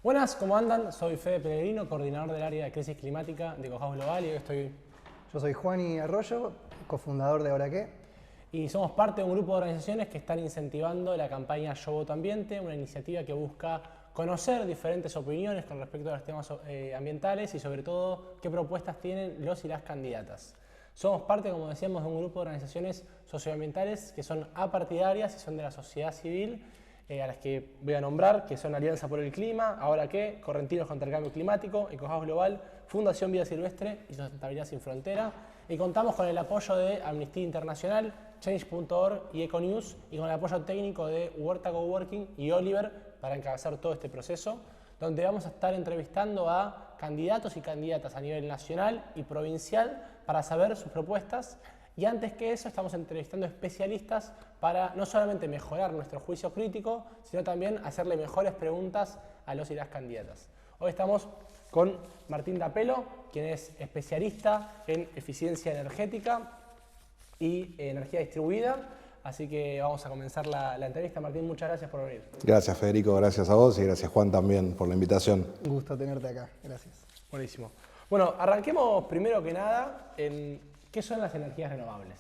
Buenas, ¿cómo andan? Soy Fede Pellegrino, coordinador del área de crisis climática de Ecohouse Global y hoy estoy... Yo soy Juani Arroyo, cofundador de Ahora Qué. Y somos parte de un grupo de organizaciones que están incentivando la campaña Yo Voto Ambiente, una iniciativa que busca conocer diferentes opiniones con respecto a los temas ambientales y sobre todo qué propuestas tienen los y las candidatas. Somos parte, como decíamos, de un grupo de organizaciones socioambientales que son apartidarias y son de la sociedad civil, a las que voy a nombrar, que son Alianza por el Clima, Ahora Qué, Correntinos contra el Cambio Climático, Ecohouse Global, Fundación Vida Silvestre y Sustentabilidad Sin Frontera. Y contamos con el apoyo de Amnistía Internacional, Change.org y Econews, y con el apoyo técnico de Huerta Coworking y Oliver para encabezar todo este proceso, donde vamos a estar entrevistando a candidatos y candidatas a nivel nacional y provincial para saber sus propuestas. Y antes que eso, estamos entrevistando especialistas para no solamente mejorar nuestro juicio crítico, sino también hacerle mejores preguntas a los y las candidatas. Hoy estamos con Martín Dapelo, quien es especialista en eficiencia energética y energía distribuida. Así que vamos a comenzar la entrevista. Martín, muchas gracias por venir. Gracias, Federico, gracias a vos y gracias, Juan, también por la invitación. Un gusto tenerte acá, gracias. Buenísimo. Bueno, arranquemos primero que nada en qué son las energías renovables.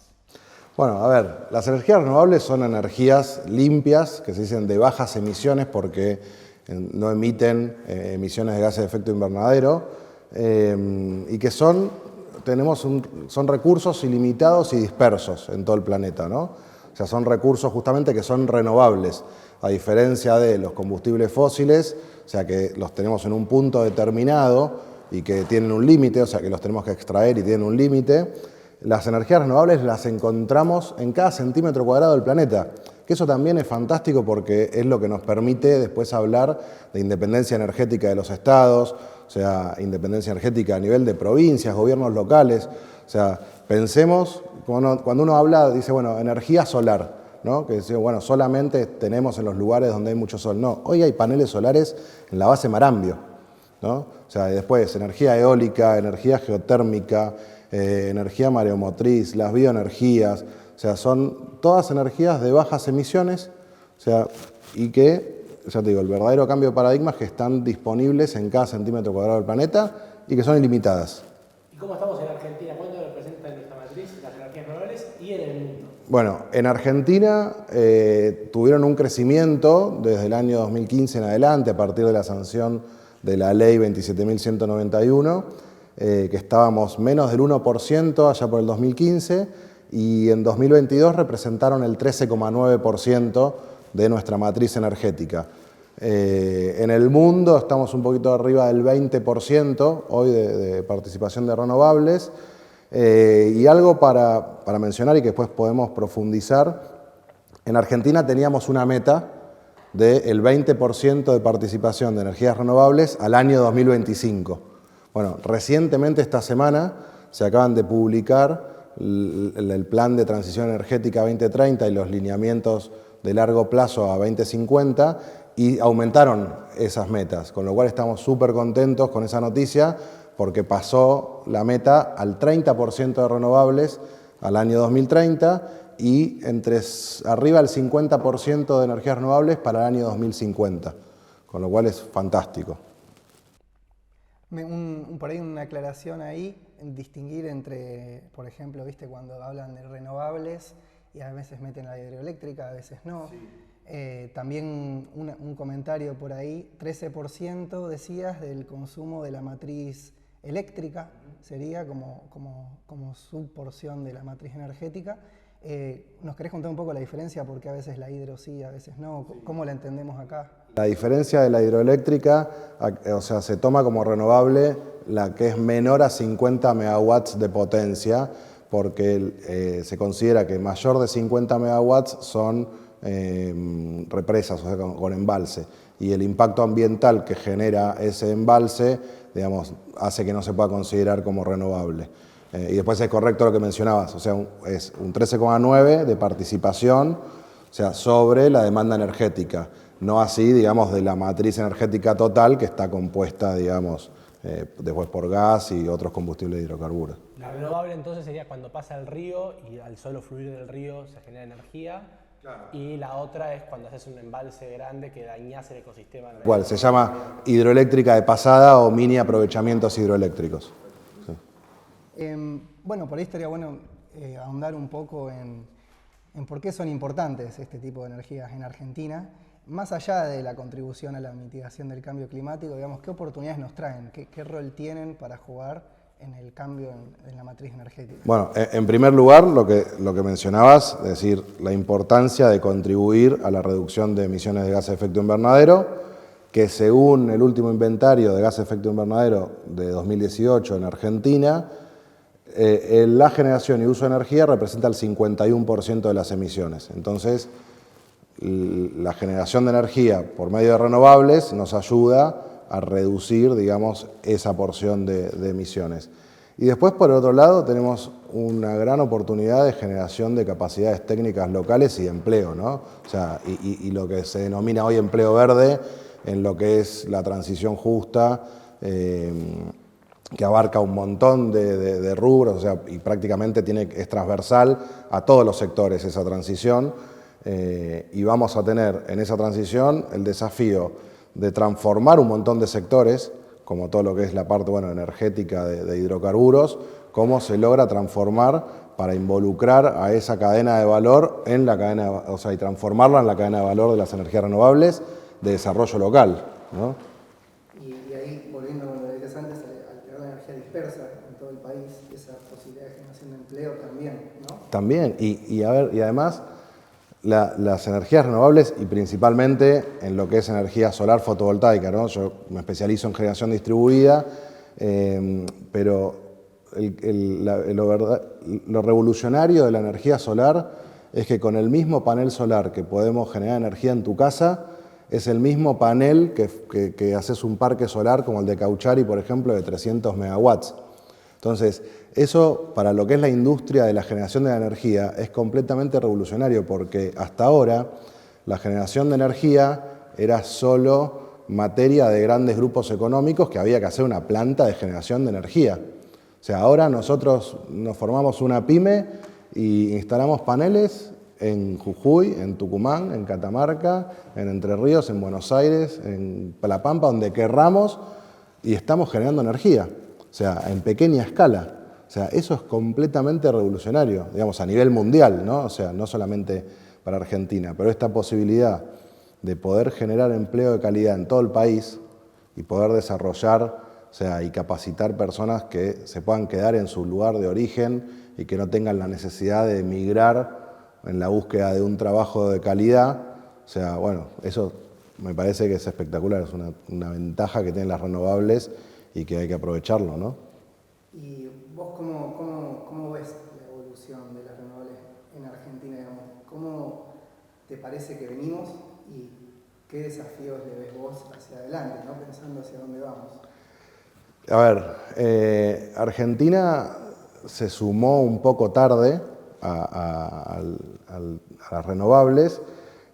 Bueno, a ver, las energías renovables son energías limpias, que se dicen de bajas emisiones porque no emiten emisiones de gases de efecto invernadero y que son recursos ilimitados y dispersos en todo el planeta, ¿no? O sea, son recursos justamente que son renovables, a diferencia de los combustibles fósiles, o sea, que los tenemos en un punto determinado y que tienen un límite, o sea, que los tenemos que extraer y tienen un límite. Las energías renovables las encontramos en cada centímetro cuadrado del planeta, que eso también es fantástico porque es lo que nos permite después hablar de independencia energética de los estados, o sea, independencia energética a nivel de provincias, gobiernos locales. O sea, pensemos, cuando uno habla, dice, bueno, energía solar, ¿no? Que dice, bueno, solamente tenemos en los lugares donde hay mucho sol. No, hoy hay paneles solares en la base Marambio, ¿no? O sea, después energía eólica, energía geotérmica, energía mareomotriz, las bioenergías, o sea, son todas energías de bajas emisiones, o sea, y que, ya te digo, el verdadero cambio de paradigma es que están disponibles en cada centímetro cuadrado del planeta y que son ilimitadas. ¿Y cómo estamos en Argentina? ¿Cuánto representan en nuestra matriz las energías renovables y en el mundo? Bueno, en Argentina tuvieron un crecimiento desde el año 2015 en adelante, a partir de la sanción de la ley 27.191, que estábamos menos del 1% allá por el 2015 y en 2022 representaron el 13,9% de nuestra matriz energética. En el mundo estamos un poquito arriba del 20% hoy de participación de renovables. Y algo para mencionar y que después podemos profundizar, en Argentina teníamos una meta del 20% de participación de energías renovables al año 2025. Bueno, recientemente esta semana se acaban de publicar el Plan de Transición Energética 2030 y los lineamientos de largo plazo a 2050 y aumentaron esas metas, con lo cual estamos súper contentos con esa noticia porque pasó la meta al 30% de renovables al año 2030 y arriba del 50% de energías renovables para el año 2050, con lo cual es fantástico. Por ahí una aclaración ahí, distinguir entre, por ejemplo, ¿viste? Cuando hablan de renovables y a veces meten la hidroeléctrica, a veces no. Sí. También un comentario por ahí, 13% decías del consumo de la matriz eléctrica, sería como subporción de la matriz energética. ¿Nos querés contar un poco la diferencia? Porque a veces la hidro sí, a veces no. ¿Cómo la entendemos acá? La diferencia de la hidroeléctrica, o sea, se toma como renovable la que es menor a 50 megawatts de potencia, porque se considera que mayor de 50 megawatts son represas, o sea, con embalse. Y el impacto ambiental que genera ese embalse, digamos, hace que no se pueda considerar como renovable. Y después es correcto lo que mencionabas, o sea, es un 13,9 de participación, o sea, sobre la demanda energética. No así, digamos, de la matriz energética total que está compuesta, digamos, después por gas y otros combustibles de hidrocarburos. La renovable entonces sería cuando pasa el río y al solo fluir del río se genera energía Y la otra es cuando haces un embalse grande que dañas el ecosistema. Igual, se llama hidroeléctrica de pasada o mini aprovechamientos hidroeléctricos. Bueno, por ahí estaría bueno ahondar un poco en por qué son importantes este tipo de energías en Argentina. Más allá de la contribución a la mitigación del cambio climático, digamos, ¿qué oportunidades nos traen? ¿Qué rol tienen para jugar en el cambio en la matriz energética? Bueno, en primer lugar, lo que mencionabas, es decir, la importancia de contribuir a la reducción de emisiones de gases de efecto invernadero, que según el último inventario de gases de efecto invernadero de 2018 en Argentina, la generación y uso de energía representa el 51% de las emisiones. Entonces, la generación de energía por medio de renovables nos ayuda a reducir, digamos, esa porción de emisiones. Y después, por el otro lado, tenemos una gran oportunidad de generación de capacidades técnicas locales y de empleo, ¿no? O sea, y lo que se denomina hoy empleo verde, en lo que es la transición justa, que abarca un montón de rubros, o sea, y prácticamente es transversal a todos los sectores esa transición. Y vamos a tener en esa transición el desafío de transformar un montón de sectores, como todo lo que es la parte energética de hidrocarburos, cómo se logra transformar para involucrar a esa cadena de valor en la cadena, o sea, y transformarla en la cadena de valor de las energías renovables de desarrollo local, ¿no? Y ahí, volviendo a lo que decías antes, al tener la energía dispersa en todo el país, esa posibilidad de generación de empleo también, ¿no? También, y además las energías renovables y principalmente en lo que es energía solar fotovoltaica, ¿no? Yo me especializo en generación distribuida, pero lo revolucionario de la energía solar es que con el mismo panel solar que podemos generar energía en tu casa, es el mismo panel que haces un parque solar como el de Cauchari, por ejemplo, de 300 megawatts. Entonces, eso para lo que es la industria de la generación de la energía es completamente revolucionario porque hasta ahora la generación de energía era solo materia de grandes grupos económicos que había que hacer una planta de generación de energía. O sea, ahora nosotros nos formamos una pyme y instalamos paneles en Jujuy, en Tucumán, en Catamarca, en Entre Ríos, en Buenos Aires, en La Pampa, donde querramos, y estamos generando energía. O sea, en pequeña escala. O sea, eso es completamente revolucionario, digamos, a nivel mundial, ¿no? O sea, no solamente para Argentina, pero esta posibilidad de poder generar empleo de calidad en todo el país y poder desarrollar, o sea, y capacitar personas que se puedan quedar en su lugar de origen y que no tengan la necesidad de emigrar en la búsqueda de un trabajo de calidad. O sea, bueno, eso me parece que es espectacular, es una ventaja que tienen las renovables y que hay que aprovecharlo, ¿no? ¿Y vos cómo ves la evolución de las renovables en Argentina, digamos? ¿Cómo te parece que venimos y qué desafíos le ves vos hacia adelante, ¿no? Pensando hacia dónde vamos? A ver, Argentina se sumó un poco tarde a las renovables.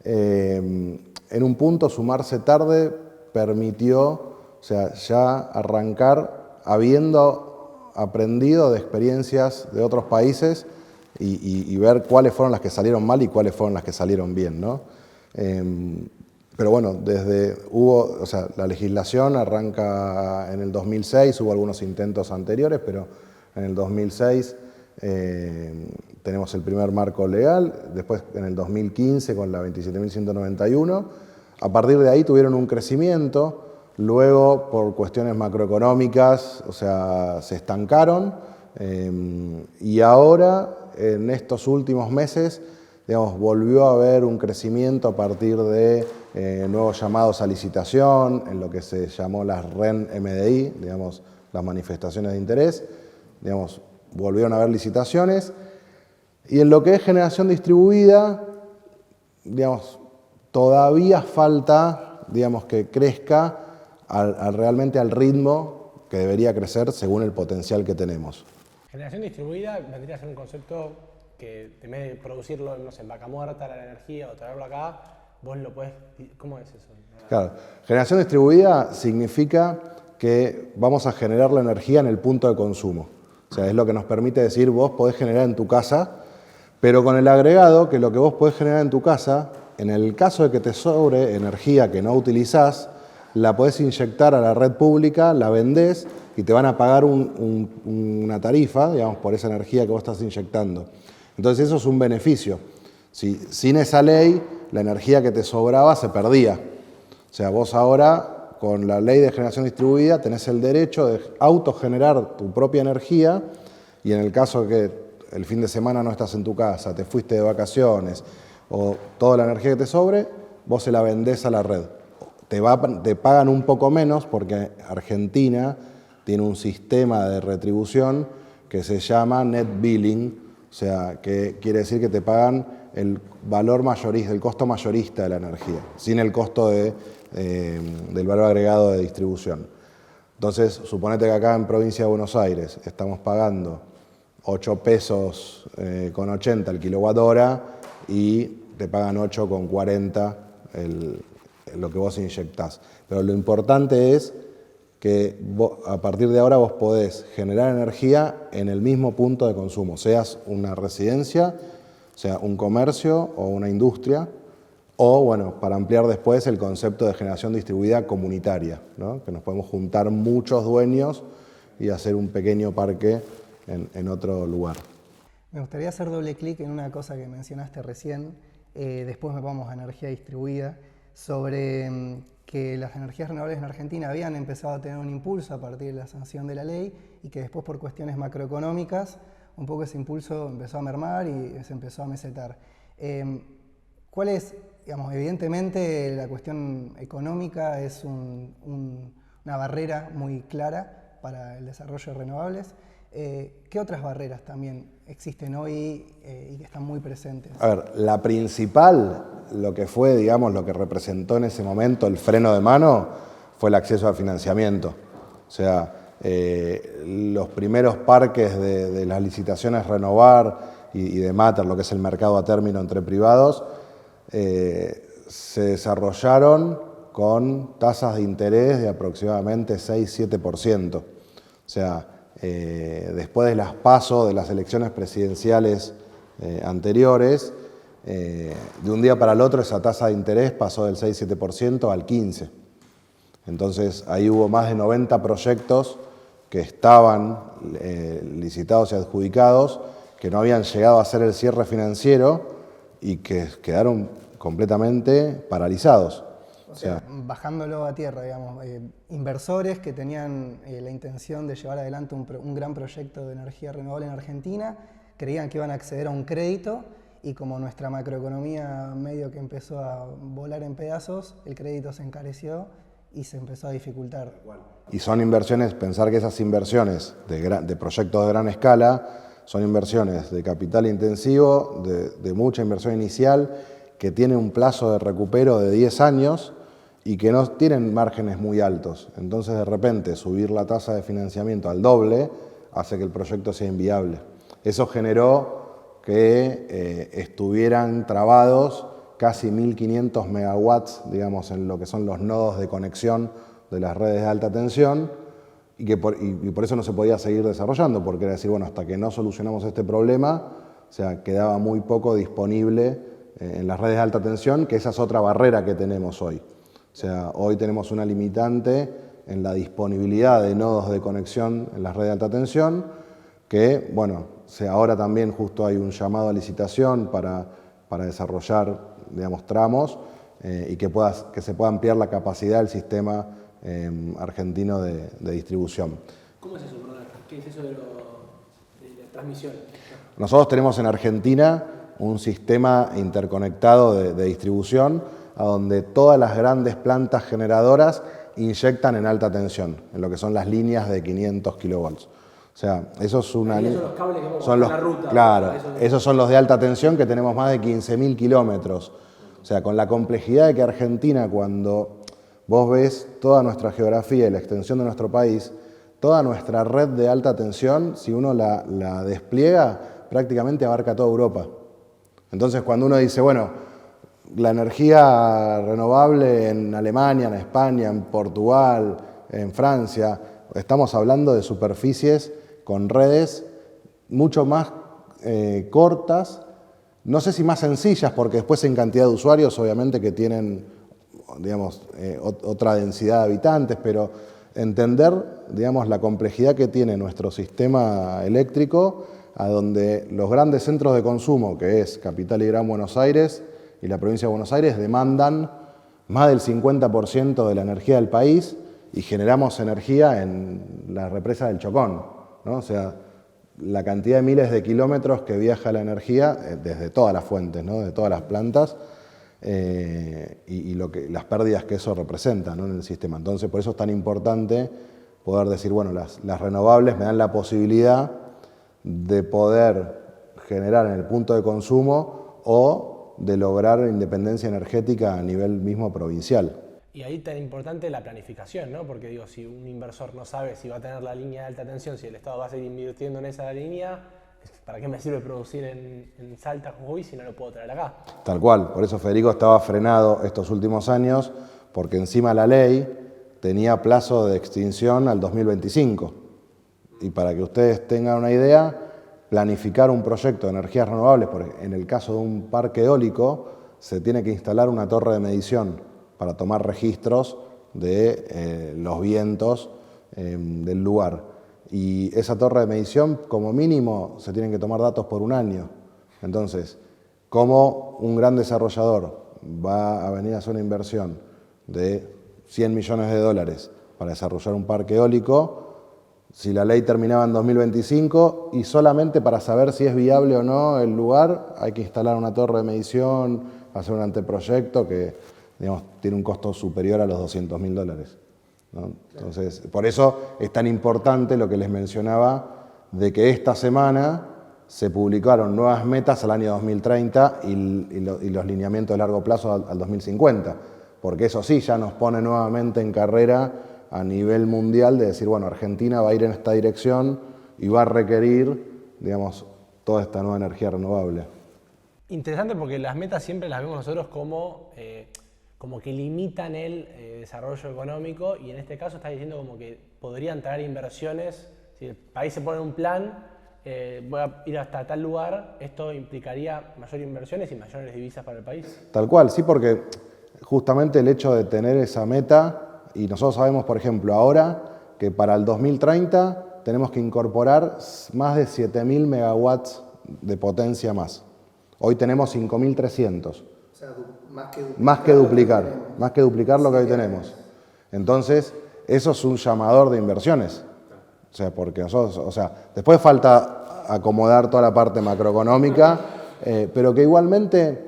En un punto, sumarse tarde permitió, o sea, ya arrancar habiendo aprendido de experiencias de otros países y ver cuáles fueron las que salieron mal y cuáles fueron las que salieron bien, ¿no? Pero bueno, o sea, la legislación arranca en el 2006, hubo algunos intentos anteriores, pero en el 2006 tenemos el primer marco legal, después en el 2015 con la 27.191, a partir de ahí tuvieron un crecimiento. Luego, por cuestiones macroeconómicas, o sea, se estancaron y ahora, en estos últimos meses, digamos, volvió a haber un crecimiento a partir de nuevos llamados a licitación, en lo que se llamó las REN-MDI, digamos, las manifestaciones de interés, digamos, volvieron a haber licitaciones. Y en lo que es generación distribuida, digamos, todavía falta, digamos, que crezca realmente al ritmo que debería crecer según el potencial que tenemos. Generación distribuida vendría a ser un concepto que en vez de producirlo, no sé, en vaca muerta, la energía, o traerlo acá, vos lo podés... ¿Cómo es eso? Claro, generación distribuida significa que vamos a generar la energía en el punto de consumo. O sea, es lo que nos permite decir, vos podés generar en tu casa, Pero con el agregado que lo que vos podés generar en tu casa, en el caso de que te sobre energía que no utilizás, la podés inyectar a la red pública, la vendés y te van a pagar una tarifa, digamos, por esa energía que vos estás inyectando. Entonces eso es un beneficio. Sin esa ley, la energía que te sobraba se perdía. O sea, vos ahora, con la ley de generación distribuida, tenés el derecho de autogenerar tu propia energía y en el caso que el fin de semana no estás en tu casa, te fuiste de vacaciones o toda la energía que te sobre, vos se la vendés a la red. Te pagan un poco menos porque Argentina tiene un sistema de retribución que se llama net billing, o sea, que quiere decir que te pagan el valor mayorista, el costo mayorista de la energía, sin el costo del valor agregado de distribución. Entonces, suponete que acá en Provincia de Buenos Aires estamos pagando 8 pesos con 80 el kilowatt hora y te pagan 8,40 lo que vos inyectás. Pero lo importante es que a partir de ahora vos podés generar energía en el mismo punto de consumo, seas una residencia, sea un comercio o una industria, o bueno, para ampliar después el concepto de generación distribuida comunitaria, ¿no? Que nos podemos juntar muchos dueños y hacer un pequeño parque en otro lugar. Me gustaría hacer doble clic en una cosa que mencionaste recién, después me vamos a energía distribuida, sobre que las energías renovables en Argentina habían empezado a tener un impulso a partir de la sanción de la ley y que después por cuestiones macroeconómicas un poco ese impulso empezó a mermar y se empezó a mesetar. ¿Cuál es, digamos, evidentemente la cuestión económica es una barrera muy clara para el desarrollo de renovables? ¿Qué otras barreras también existen hoy y que están muy presentes? A ver, la principal, lo que fue, digamos, lo que representó en ese momento el freno de mano, fue el acceso al financiamiento. O sea, los primeros parques de las licitaciones Renovar y de Mater, lo que es el mercado a término entre privados, se desarrollaron con tasas de interés de aproximadamente 6-7%. O sea, después de las PASO, de las elecciones presidenciales anteriores, de un día para el otro esa tasa de interés pasó del 6-7% al 15%. Entonces ahí hubo más de 90 proyectos que estaban licitados y adjudicados, que no habían llegado a hacer el cierre financiero y que quedaron completamente paralizados. O sea, bajándolo a tierra, digamos, inversores que tenían la intención de llevar adelante un gran proyecto de energía renovable en Argentina, creían que iban a acceder a un crédito y como nuestra macroeconomía medio que empezó a volar en pedazos, el crédito se encareció y se empezó a dificultar. Y son inversiones, pensar que esas inversiones de proyectos de gran escala son inversiones de capital intensivo, de mucha inversión inicial, que tienen un plazo de recupero de 10 años y que no tienen márgenes muy altos. Entonces, de repente, subir la tasa de financiamiento al doble hace que el proyecto sea inviable. Eso generó que estuvieran trabados casi 1.500 megawatts, digamos, en lo que son los nodos de conexión de las redes de alta tensión, y por eso no se podía seguir desarrollando, porque era decir, bueno, hasta que no solucionamos este problema, o sea, quedaba muy poco disponible en las redes de alta tensión, que esa es otra barrera que tenemos hoy. O sea, hoy tenemos una limitante en la disponibilidad de nodos de conexión en las redes de alta tensión, que, bueno, ahora también justo hay un llamado a licitación para desarrollar, digamos, tramos y que se pueda ampliar la capacidad del sistema argentino de distribución. ¿Cómo es eso, perdón? ¿Qué es eso de la transmisión? Nosotros tenemos en Argentina un sistema interconectado de distribución a donde todas las grandes plantas generadoras inyectan en alta tensión, en lo que son las líneas de 500 kilovolts. O sea, eso es una... Son los cables que vamos a la ruta. Claro, esos son los de alta tensión que tenemos más de 15.000 kilómetros. O sea, con la complejidad de que Argentina, cuando vos ves toda nuestra geografía y la extensión de nuestro país, toda nuestra red de alta tensión, si uno la despliega, prácticamente abarca toda Europa. Entonces, cuando uno dice, bueno, la energía renovable en Alemania, en España, en Portugal, en Francia, estamos hablando de superficies con redes mucho más cortas no sé si más sencillas, porque después en cantidad de usuarios obviamente que tienen, digamos, otra densidad de habitantes, pero entender, digamos, la complejidad que tiene nuestro sistema eléctrico, a donde los grandes centros de consumo, que es Capital y Gran Buenos Aires y la provincia de Buenos Aires, demandan más del 50% de la energía del país y generamos energía en la represa del Chocón, ¿no? O sea, la cantidad de miles de kilómetros que viaja la energía desde todas las fuentes, ¿no? De todas las plantas, y las pérdidas que eso representa, ¿no? En el sistema. Entonces, por eso es tan importante poder decir, bueno, las renovables me dan la posibilidad de poder generar en el punto de consumo o de lograr independencia energética a nivel mismo provincial. Y ahí tan importante la planificación, ¿no? Porque digo, si un inversor no sabe si va a tener la línea de alta tensión, si el Estado va a seguir invirtiendo en esa línea, ¿para qué me sirve producir en Salta, Jujuy, si no lo puedo traer acá? Tal cual, por eso Federico estaba frenado estos últimos años, porque encima la ley tenía plazo de extinción al 2025. Y para que ustedes tengan una idea, planificar un proyecto de energías renovables, en el caso de un parque eólico, se tiene que instalar una torre de medición para tomar registros de los vientos del lugar. Y esa torre de medición, como mínimo, se tienen que tomar datos por un año. Entonces, ¿cómo un gran desarrollador va a venir a hacer una inversión de 100 millones de dólares para desarrollar un parque eólico si la ley terminaba en 2025 y solamente para saber si es viable o no el lugar hay que instalar una torre de medición, hacer un anteproyecto que, digamos, tiene un costo superior a los $200.000, ¿no? Entonces, por eso es tan importante lo que les mencionaba de que esta semana se publicaron nuevas metas al año 2030 y los lineamientos de largo plazo al 2050, porque eso sí ya nos pone nuevamente en carrera a nivel mundial de decir, bueno, Argentina va a ir en esta dirección y va a requerir, digamos, toda esta nueva energía renovable. Interesante porque las metas siempre las vemos nosotros como que limitan el desarrollo económico, y en este caso está diciendo como que podrían traer inversiones. Si el país se pone un plan, voy a ir hasta tal lugar, esto implicaría mayores inversiones y mayores divisas para el país. Tal cual, sí, porque justamente el hecho de tener esa meta, y nosotros sabemos, por ejemplo, ahora que para el 2030 tenemos que incorporar más de 7.000 megawatts de potencia más. Hoy tenemos 5.300. O sea, más que duplicar lo que hoy tenemos. Entonces, eso es un llamador de inversiones. O sea, porque nosotros, o sea, después falta acomodar toda la parte macroeconómica, pero que igualmente,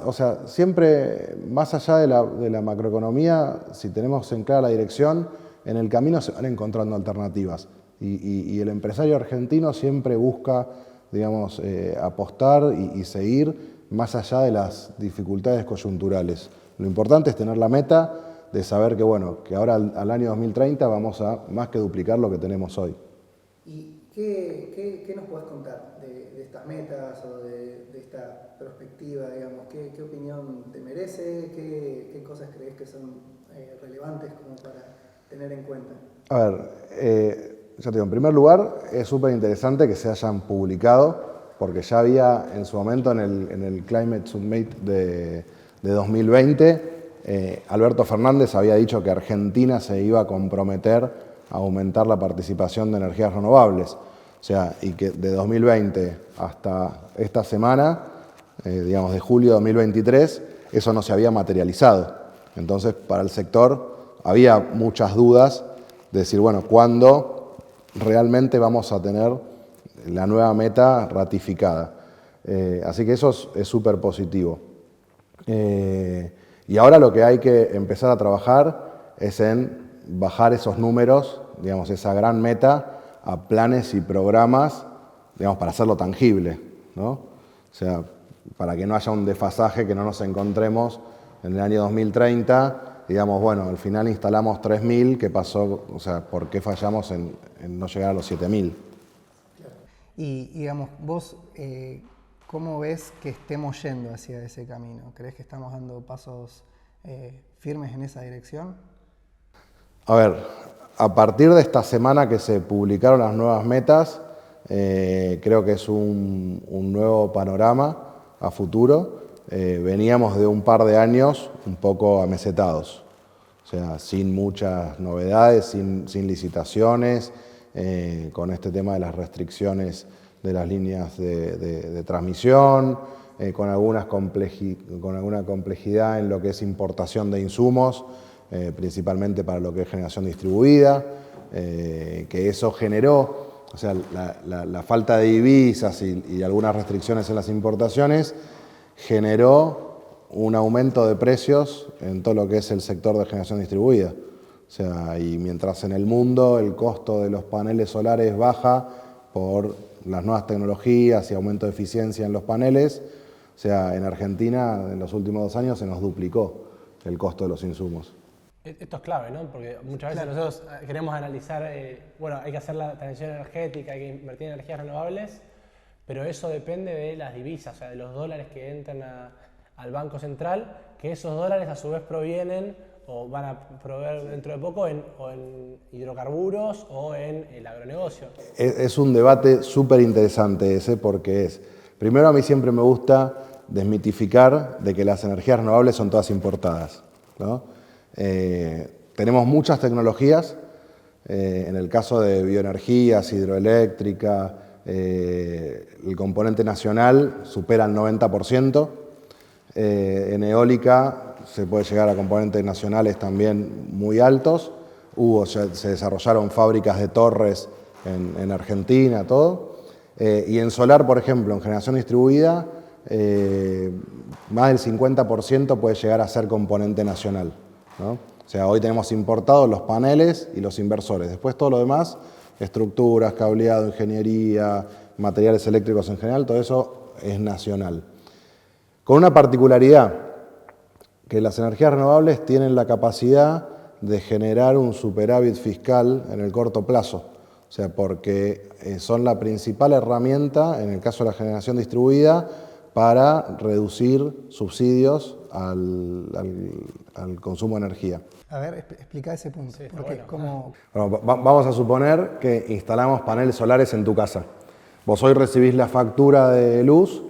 o sea, siempre más allá de la macroeconomía, si tenemos en clara la dirección, en el camino se van encontrando alternativas. Y el empresario argentino siempre busca, digamos, apostar y seguir más allá de las dificultades coyunturales. Lo importante es tener la meta de saber que, bueno, que ahora al año 2030 vamos a más que duplicar lo que tenemos hoy. ¿Y qué nos puedes contar de estas metas o de esta perspectiva, digamos? ¿Qué opinión te merece? ¿Qué cosas crees que son relevantes como para tener en cuenta? A ver, ya te digo, en primer lugar, es súper interesante que se hayan publicado, porque ya había en su momento en el Climate Summit de 2020, Alberto Fernández había dicho que Argentina se iba a comprometer a aumentar la participación de energías renovables. O sea, y que de 2020 hasta esta semana, digamos de julio de 2023, eso no se había materializado. Entonces, para el sector había muchas dudas de decir, bueno, ¿cuándo realmente vamos a tener la nueva meta ratificada? Así que eso es súper positivo. Y ahora lo que hay que empezar a trabajar es en bajar esos números, digamos, esa gran meta, a planes y programas, digamos, para hacerlo tangible, ¿no? O sea, para que no haya un desfasaje, que no nos encontremos en el año 2030, digamos, bueno, al final instalamos 3.000, ¿qué pasó? O sea, ¿por qué fallamos en no llegar a los 7.000? Y, digamos, vos, ¿cómo ves que estemos yendo hacia ese camino? ¿Crees que estamos dando pasos firmes en esa dirección? A ver, a partir de esta semana que se publicaron las nuevas metas, Creo que es un nuevo panorama a futuro. Veníamos de un par de años un poco amesetados, o sea, sin muchas novedades, sin licitaciones, con este tema de las restricciones de las líneas de transmisión, con alguna complejidad en lo que es importación de insumos, principalmente para lo que es generación distribuida, que eso generó, o sea, la falta de divisas y algunas restricciones en las importaciones generó un aumento de precios en todo lo que es el sector de generación distribuida. O sea, y mientras en el mundo el costo de los paneles solares baja por las nuevas tecnologías y aumento de eficiencia en los paneles, o sea, en Argentina en los últimos 2 años se nos duplicó el costo de los insumos. Esto es clave, ¿no? Porque muchas veces nosotros queremos analizar, bueno, hay que hacer la transición energética, hay que invertir en energías renovables, pero eso depende de las divisas, o sea, de los dólares que entran al Banco Central, que esos dólares a su vez provienen o van a proveer dentro de poco en hidrocarburos o en el agronegocio. Es un debate súper interesante ese porque primero a mí siempre me gusta desmitificar de que las energías renovables son todas importadas, ¿no? Tenemos muchas tecnologías, en el caso de bioenergías, hidroeléctrica, el componente nacional supera el 90%, en eólica se puede llegar a componentes nacionales también muy altos, se desarrollaron fábricas de torres en Argentina, todo, y en solar, por ejemplo, en generación distribuida, más del 50% puede llegar a ser componente nacional, ¿no? O sea, hoy tenemos importados los paneles y los inversores. Después todo lo demás, estructuras, cableado, ingeniería, materiales eléctricos en general, todo eso es nacional. Con una particularidad, que las energías renovables tienen la capacidad de generar un superávit fiscal en el corto plazo. O sea, porque son la principal herramienta, en el caso de la generación distribuida, para reducir subsidios al consumo de energía. A ver, explica ese punto. Sí, Porque bueno. Bueno, vamos a suponer que instalamos paneles solares en tu casa. Vos hoy recibís la factura de luz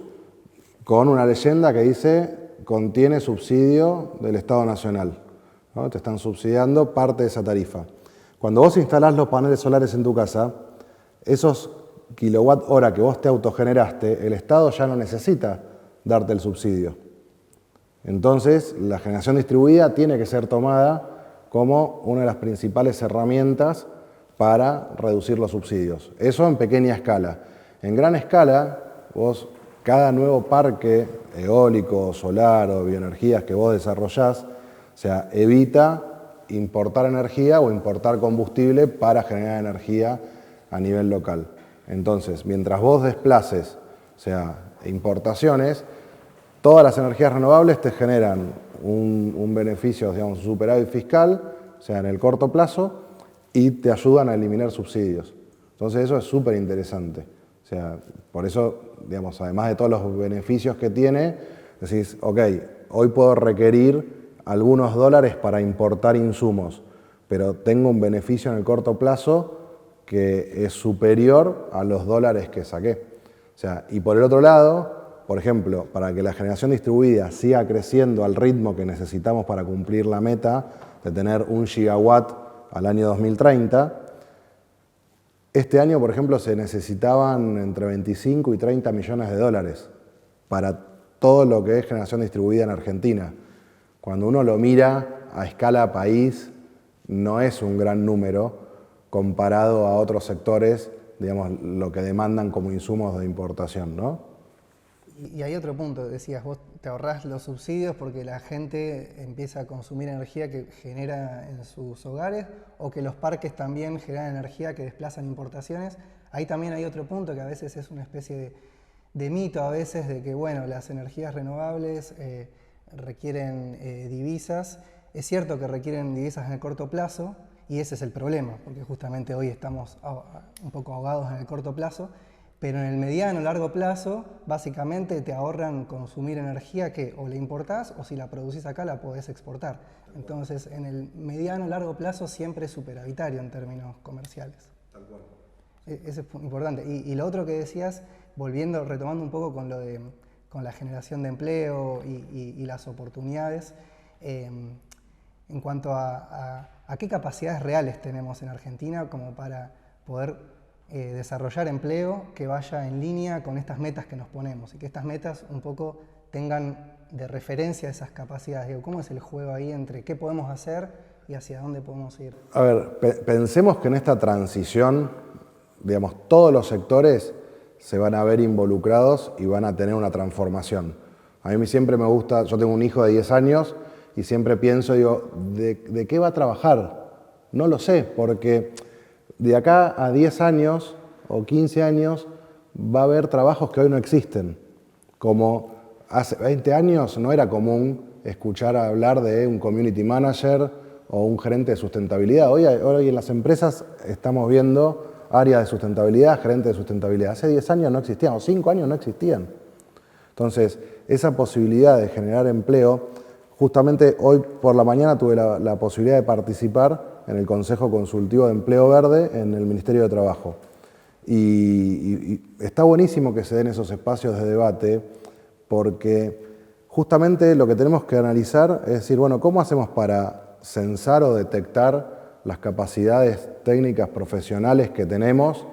con una leyenda que dice contiene subsidio del Estado Nacional, ¿no? Te están subsidiando parte de esa tarifa. Cuando vos instalás los paneles solares en tu casa, esos kilowatt hora que vos te autogeneraste, el Estado ya no necesita darte el subsidio. Entonces, la generación distribuida tiene que ser tomada como una de las principales herramientas para reducir los subsidios. Eso en pequeña escala. En gran escala, vos, cada nuevo parque eólico, solar o bioenergías que vos desarrollás, o sea, evita importar energía o importar combustible para generar energía a nivel local. Entonces, mientras vos desplaces, o sea, importaciones, todas las energías renovables te generan un beneficio, digamos, un superávit fiscal, o sea, en el corto plazo, y te ayudan a eliminar subsidios. Entonces eso es súper interesante. O sea, por eso, digamos, además de todos los beneficios que tiene, decís, ok, hoy puedo requerir algunos dólares para importar insumos, pero tengo un beneficio en el corto plazo que es superior a los dólares que saqué. O sea, y por el otro lado, por ejemplo, para que la generación distribuida siga creciendo al ritmo que necesitamos para cumplir la meta de tener 1 gigawatt al año 2030, este año, por ejemplo, se necesitaban entre 25 y 30 millones de dólares para todo lo que es generación distribuida en Argentina. Cuando uno lo mira a escala país, no es un gran número comparado a otros sectores, digamos, lo que demandan como insumos de importación, ¿no? Y hay otro punto, decías, vos te ahorrás los subsidios porque la gente empieza a consumir energía que genera en sus hogares o que los parques también generan energía que desplazan importaciones. Ahí también hay otro punto que a veces es una especie de mito a veces de que, bueno, las energías renovables requieren divisas. Es cierto que requieren divisas en el corto plazo y ese es el problema, porque justamente hoy estamos un poco ahogados en el corto plazo. Pero en el mediano, largo plazo, básicamente te ahorran consumir energía que o la importás o si la producís acá la podés exportar. Entonces, en el mediano, largo plazo siempre es superavitario en términos comerciales. Tal cual. Eso es importante. Y lo otro que decías, retomando un poco con la generación de empleo y las oportunidades, en cuanto a qué capacidades reales tenemos en Argentina como para poder desarrollar empleo que vaya en línea con estas metas que nos ponemos y que estas metas un poco tengan de referencia esas capacidades. Digo, ¿cómo es el juego ahí entre qué podemos hacer y hacia dónde podemos ir? A ver, pensemos que en esta transición, digamos, todos los sectores se van a ver involucrados y van a tener una transformación. A mí siempre me gusta, yo tengo un hijo de 10 años y siempre pienso, digo, ¿de qué va a trabajar? No lo sé, porque de acá a 10 años o 15 años va a haber trabajos que hoy no existen. Como hace 20 años no era común escuchar hablar de un community manager o un gerente de sustentabilidad. Hoy en las empresas estamos viendo áreas de sustentabilidad, gerentes de sustentabilidad. Hace 10 años no existían, o 5 años no existían. Entonces, esa posibilidad de generar empleo, justamente hoy por la mañana tuve la posibilidad de participar en el Consejo Consultivo de Empleo Verde en el Ministerio de Trabajo. Y está buenísimo que se den esos espacios de debate, porque justamente lo que tenemos que analizar es decir, bueno, ¿cómo hacemos para censar o detectar las capacidades técnicas profesionales que tenemos?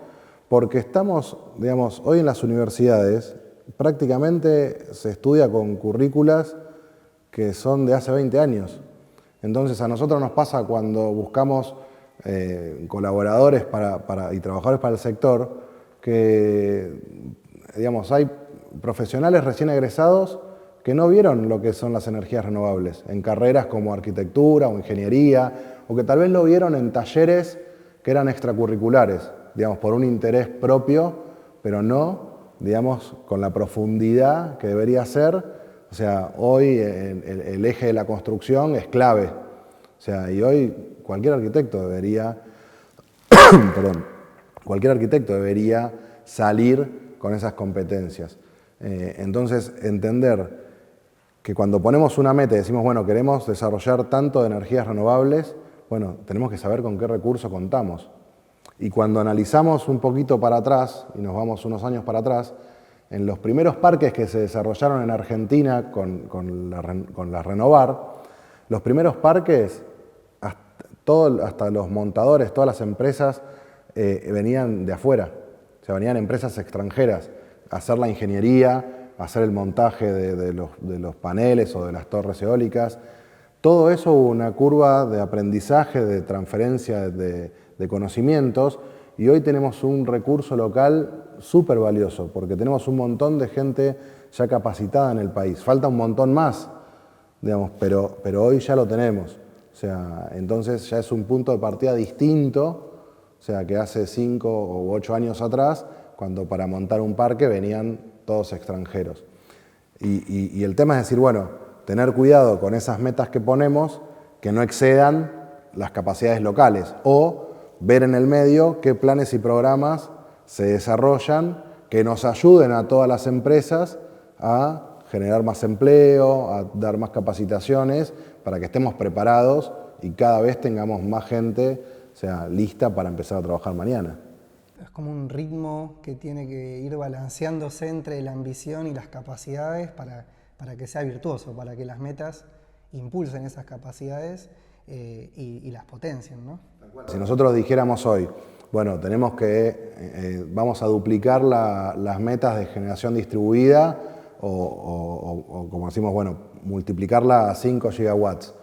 Porque estamos, digamos, hoy en las universidades prácticamente se estudia con currículas que son de hace 20 años. Entonces a nosotros nos pasa cuando buscamos colaboradores y trabajadores para el sector, que digamos, hay profesionales recién egresados que no vieron lo que son las energías renovables en carreras como arquitectura o ingeniería, o que tal vez lo vieron en talleres que eran extracurriculares, digamos, por un interés propio, pero no, digamos, con la profundidad que debería ser. O sea, hoy el eje de la construcción es clave. O sea, y hoy cualquier arquitecto debería, cualquier arquitecto debería salir con esas competencias. Entonces, entender que cuando ponemos una meta y decimos, bueno, queremos desarrollar tanto de energías renovables, bueno, tenemos que saber con qué recurso contamos. Y cuando analizamos un poquito para atrás, y nos vamos unos años para atrás, en los primeros parques que se desarrollaron en Argentina con la Renovar, los primeros parques, hasta los montadores, todas las empresas venían de afuera, o sea, venían empresas extranjeras a hacer la ingeniería, a hacer el montaje de los paneles o de las torres eólicas. Todo eso hubo una curva de aprendizaje, de transferencia de conocimientos, y hoy tenemos un recurso local súper valioso, porque tenemos un montón de gente ya capacitada en el país. Falta un montón más, digamos, pero hoy ya lo tenemos. O sea, entonces ya es un punto de partida distinto, o sea, que hace 5 u 8 años atrás, cuando para montar un parque venían todos extranjeros. Y el tema es decir, bueno, tener cuidado con esas metas que ponemos, que no excedan las capacidades locales, o ver en el medio qué planes y programas se desarrollan que nos ayuden a todas las empresas a generar más empleo, a dar más capacitaciones, para que estemos preparados y cada vez tengamos más gente, o sea, lista para empezar a trabajar mañana. Es como un ritmo que tiene que ir balanceándose entre la ambición y las capacidades para que sea virtuoso, para que las metas impulsen esas capacidades y las potencien, ¿no? Si nosotros dijéramos hoy, bueno, tenemos que, vamos a duplicar las metas de generación distribuida o como decimos, bueno, multiplicarla a 5 gigawatts.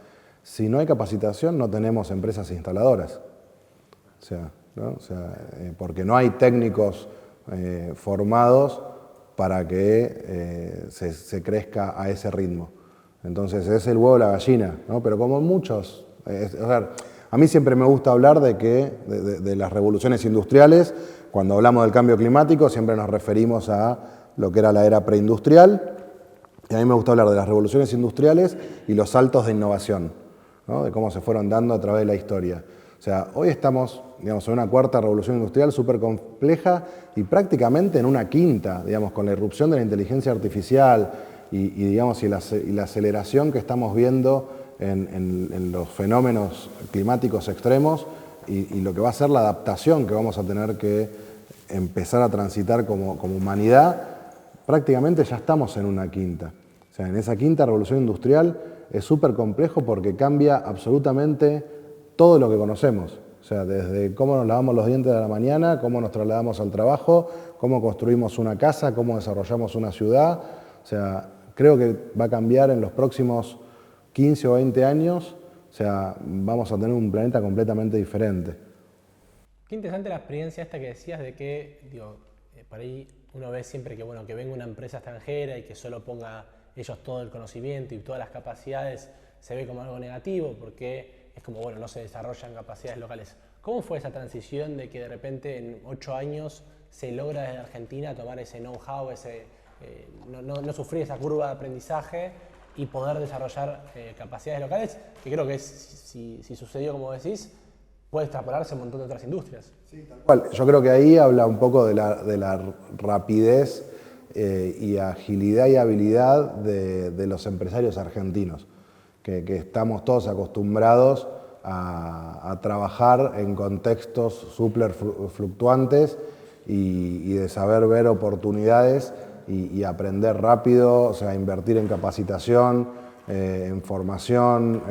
Si no hay capacitación, no tenemos empresas instaladoras. O sea, ¿no? O sea, porque no hay técnicos formados para que se crezca a ese ritmo. Entonces es el huevo o la gallina, ¿no? Pero como muchos, a mí siempre me gusta hablar de las revoluciones industriales. Cuando hablamos del cambio climático siempre nos referimos a lo que era la era preindustrial, y a mí me gusta hablar de las revoluciones industriales y los saltos de innovación, ¿no? De cómo se fueron dando a través de la historia. O sea, hoy estamos, digamos, en una cuarta revolución industrial súper compleja y prácticamente en una quinta, digamos, con la irrupción de la inteligencia artificial digamos, y la aceleración que estamos viendo en los fenómenos climáticos extremos y lo que va a ser la adaptación que vamos a tener que empezar a transitar como humanidad, prácticamente ya estamos en una quinta. O sea, en esa quinta revolución industrial es súper complejo porque cambia absolutamente todo lo que conocemos. O sea, desde cómo nos lavamos los dientes a la mañana, cómo nos trasladamos al trabajo, cómo construimos una casa, cómo desarrollamos una ciudad. O sea, creo que va a cambiar en los próximos 15 o 20 años. O sea, vamos a tener un planeta completamente diferente. Qué interesante la experiencia esta que decías de que, digo, por ahí uno ve siempre que, bueno, que venga una empresa extranjera y que solo ponga ellos todo el conocimiento y todas las capacidades, se ve como algo negativo porque es como, bueno, no se desarrollan capacidades locales. ¿Cómo fue esa transición de que de repente en 8 años se logra desde Argentina tomar ese know-how, no sufrir esa curva de aprendizaje y poder desarrollar capacidades locales? Que creo que si sucedió como decís, puede extrapolarse a un montón de otras industrias. Sí, tal cual. Yo creo que ahí habla un poco de la rapidez y agilidad y habilidad de los empresarios argentinos, que estamos todos acostumbrados a trabajar en contextos súper fluctuantes y de saber ver oportunidades y aprender rápido, o sea, invertir en capacitación, en formación,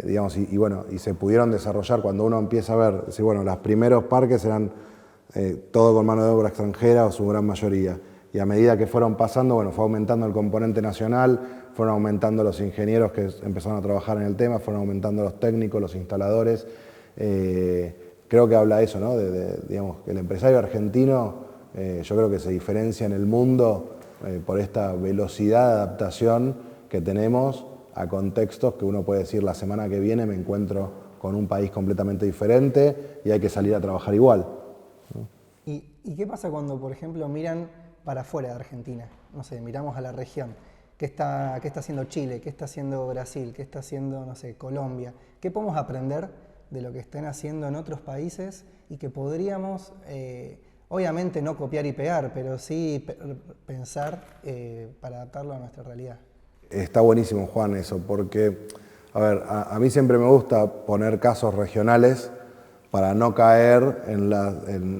digamos, y se pudieron desarrollar cuando uno empieza a ver, decir, bueno, los primeros parques eran todo con mano de obra extranjera o su gran mayoría. Y a medida que fueron pasando, bueno, fue aumentando el componente nacional, fueron aumentando los ingenieros que empezaron a trabajar en el tema, fueron aumentando los técnicos, los instaladores. Creo que habla eso, ¿no? Digamos, que el empresario argentino, yo creo que se diferencia en el mundo por esta velocidad de adaptación que tenemos a contextos que uno puede decir la semana que viene me encuentro con un país completamente diferente y hay que salir a trabajar igual. ¿Y qué pasa cuando, por ejemplo, miran para afuera de Argentina? No sé, miramos a la región. ¿Qué está haciendo Chile? ¿Qué está haciendo Brasil? ¿Qué está haciendo, no sé, Colombia? ¿Qué podemos aprender de lo que estén haciendo en otros países y que podríamos, obviamente no copiar y pegar, pero sí pensar para adaptarlo a nuestra realidad? Está buenísimo, Juan, eso, porque, a ver, a mí siempre me gusta poner casos regionales para no caer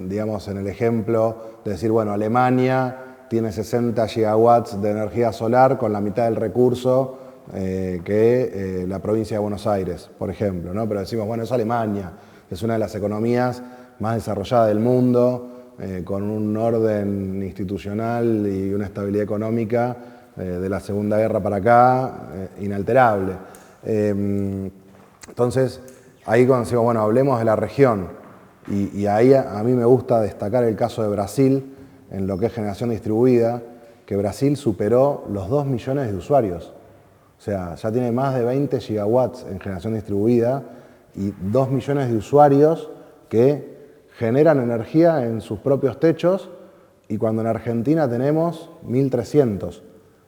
digamos, en el ejemplo de decir, bueno, Alemania tiene 60 gigawatts de energía solar con la mitad del recurso que la provincia de Buenos Aires, por ejemplo, ¿no? Pero decimos, bueno, es Alemania, es una de las economías más desarrolladas del mundo, con un orden institucional y una estabilidad económica de la Segunda Guerra para acá, inalterable. Entonces, ahí cuando decimos, bueno, hablemos de la región, y ahí a mí me gusta destacar el caso de Brasil, en lo que es generación distribuida, que Brasil superó los 2 millones de usuarios. O sea, ya tiene más de 20 gigawatts en generación distribuida y 2 millones de usuarios que generan energía en sus propios techos, y cuando en Argentina tenemos 1.300.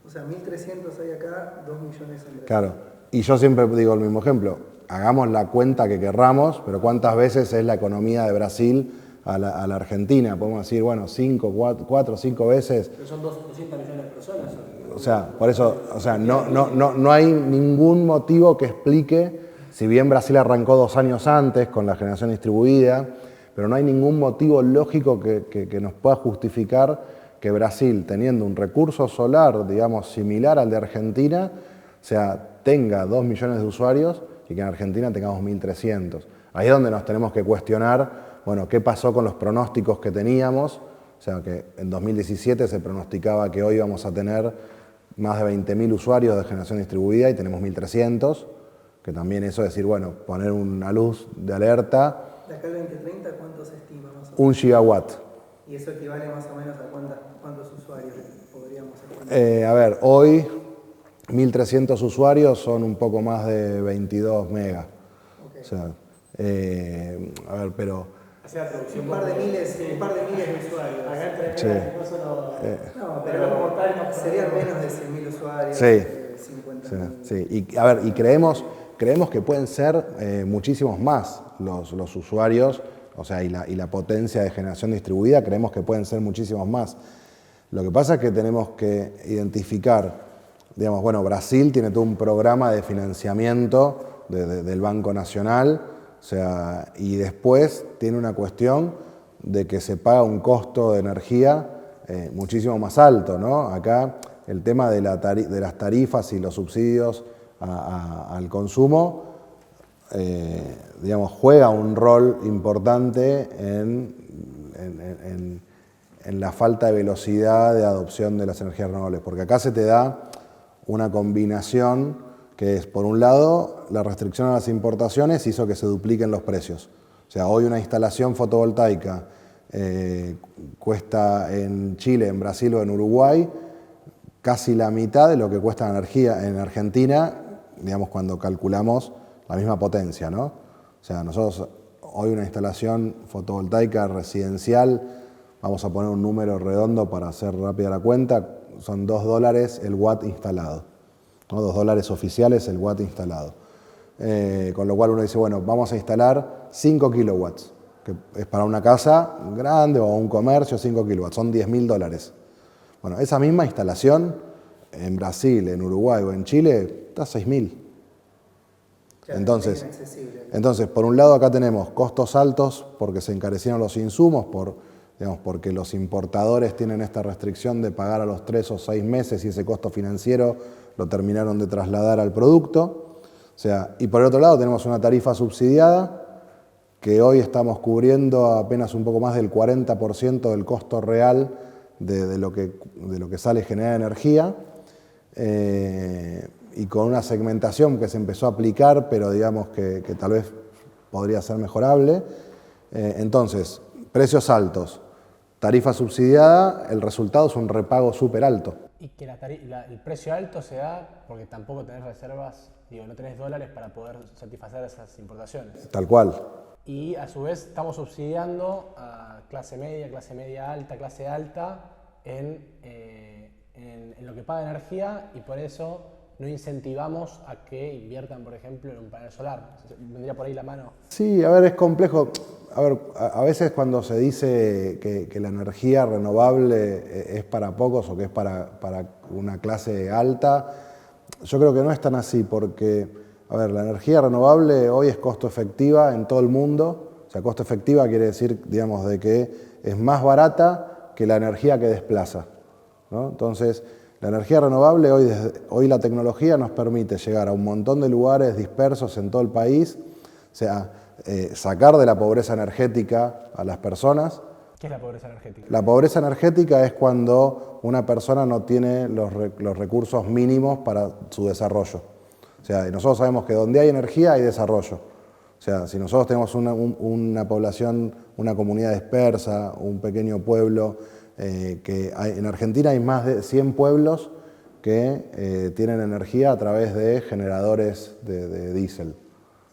O sea, 1.300 hay acá, 2 millones en Brasil. Claro, y yo siempre digo el mismo ejemplo, hagamos la cuenta que querramos, pero ¿cuántas veces es la economía de Brasil a la Argentina? Podemos decir, bueno, 4 o 5 veces. Pero son 200 millones de personas. O sea, por eso, o sea, no hay ningún motivo que explique, si bien Brasil arrancó 2 años antes con la generación distribuida, pero no hay ningún motivo lógico que nos pueda justificar que Brasil, teniendo un recurso solar, digamos, similar al de Argentina, o sea, tenga 2 millones de usuarios y que en Argentina tengamos 1.300. Ahí es donde nos tenemos que cuestionar, bueno, qué pasó con los pronósticos que teníamos. O sea, que en 2017 se pronosticaba que hoy íbamos a tener más de 20.000 usuarios de generación distribuida y tenemos 1.300, que también eso es decir, bueno, poner una luz de alerta. ¿De acá al 2030 cuánto se estima más o menos? 1 gigawatt. ¿Y eso equivale más o menos a cuántos usuarios podríamos estimar? A ver, hoy 1.300 usuarios son un poco más de 22 megas. Okay. O sea, a ver, pero... O sea, un par de miles de usuarios. Sí. No, pero serían menos de 100.000 usuarios. Sí. 50.000. Sí. Y, a ver, y creemos que pueden ser muchísimos más los usuarios, o sea, y la potencia de generación distribuida, creemos que pueden ser muchísimos más. Lo que pasa es que tenemos que identificar, digamos, bueno, Brasil tiene todo un programa de financiamiento del Banco Nacional, o sea, y después tiene una cuestión de que se paga un costo de energía muchísimo más alto, ¿no? Acá el tema de las tarifas y los subsidios al consumo, digamos, juega un rol importante en la falta de velocidad de adopción de las energías renovables, porque acá se te da una combinación que es, por un lado, la restricción a las importaciones hizo que se dupliquen los precios. O sea, hoy una instalación fotovoltaica cuesta en Chile, en Brasil o en Uruguay casi la mitad de lo que cuesta la energía en Argentina, digamos, cuando calculamos la misma potencia, ¿no? O sea, nosotros hoy una instalación fotovoltaica residencial, vamos a poner un número redondo para hacer rápida la cuenta, son $2 el watt instalado, ¿no? $2 oficiales el watt instalado. Con lo cual uno dice, bueno, vamos a instalar 5 kilowatts, que es para una casa grande o un comercio, 5 kilowatts, son $10.000. Bueno, esa misma instalación en Brasil, en Uruguay o en Chile está a 6.000. Entonces, por un lado acá tenemos costos altos porque se encarecieron los insumos, porque los importadores tienen esta restricción de pagar a los 3 o 6 meses y ese costo financiero lo terminaron de trasladar al producto. O sea, y por el otro lado tenemos una tarifa subsidiada que hoy estamos cubriendo apenas un poco más del 40% del costo real de lo que sale generar energía, y con una segmentación que se empezó a aplicar, pero digamos que tal vez podría ser mejorable. Entonces, precios altos, tarifa subsidiada, el resultado es un repago súper alto. Y que el precio alto se da porque tampoco tenés reservas, no tenés dólares para poder satisfacer esas importaciones. Tal cual. Y a su vez estamos subsidiando a clase media alta, clase alta en lo que paga energía, y por eso no incentivamos a que inviertan, por ejemplo, en un panel solar. ¿Vendría por ahí la mano? Sí, a ver, es complejo. A ver, a veces cuando se dice que la energía renovable es para pocos o que es para una clase alta, yo creo que no es tan así, porque, a ver, la energía renovable hoy es costo efectiva en todo el mundo. O sea, costo efectiva quiere decir, digamos, de que es más barata que la energía que desplaza, ¿no? Entonces, la energía renovable, hoy la tecnología nos permite llegar a un montón de lugares dispersos en todo el país, o sea, sacar de la pobreza energética a las personas. ¿Qué es la pobreza energética? La pobreza energética es cuando una persona no tiene los recursos mínimos para su desarrollo. O sea, nosotros sabemos que donde hay energía hay desarrollo. O sea, si nosotros tenemos una población, una comunidad dispersa, un pequeño pueblo, en Argentina hay más de 100 pueblos que tienen energía a través de generadores de diésel.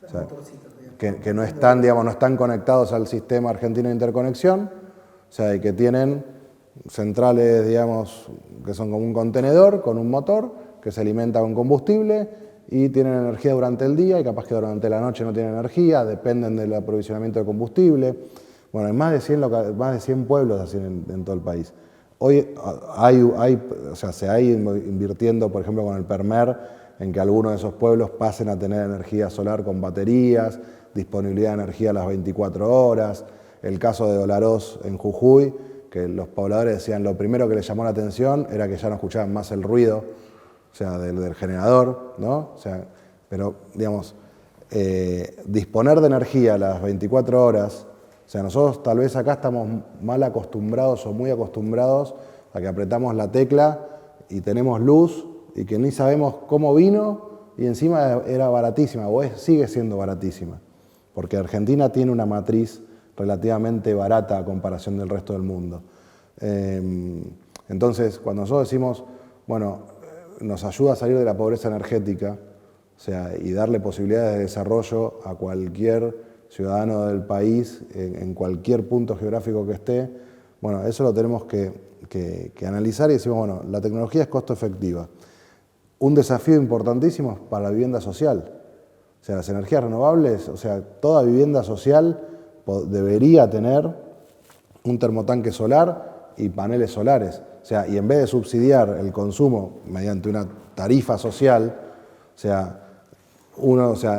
O sea, que no están, digamos, no están conectados al sistema argentino de interconexión, o sea, y que tienen centrales, digamos, que son como un contenedor con un motor que se alimenta con combustible y tienen energía durante el día y capaz que durante la noche no tienen energía, dependen del aprovisionamiento de combustible. Bueno, hay más de 100 pueblos así en todo el país. Hoy se ha ido invirtiendo, por ejemplo, con el PERMER, en que algunos de esos pueblos pasen a tener energía solar con baterías, disponibilidad de energía a las 24 horas. El caso de Olaroz en Jujuy, que los pobladores decían lo primero que les llamó la atención era que ya no escuchaban más el ruido, o sea, del generador, ¿no? O sea, pero, digamos, disponer de energía a las 24 horas, o sea, nosotros tal vez acá estamos mal acostumbrados o muy acostumbrados a que apretamos la tecla y tenemos luz y que ni sabemos cómo vino y encima era baratísima o sigue siendo baratísima, porque Argentina tiene una matriz relativamente barata a comparación del resto del mundo. Entonces, cuando nosotros decimos, bueno, nos ayuda a salir de la pobreza energética, o sea, y darle posibilidades de desarrollo a cualquier ciudadano del país, en cualquier punto geográfico que esté, bueno, eso lo tenemos que analizar y decimos, bueno, la tecnología es costo efectiva. Un desafío importantísimo es para la vivienda social. O sea, las energías renovables, o sea, toda vivienda social debería tener un termotanque solar y paneles solares. O sea, y en vez de subsidiar el consumo mediante una tarifa social, o sea,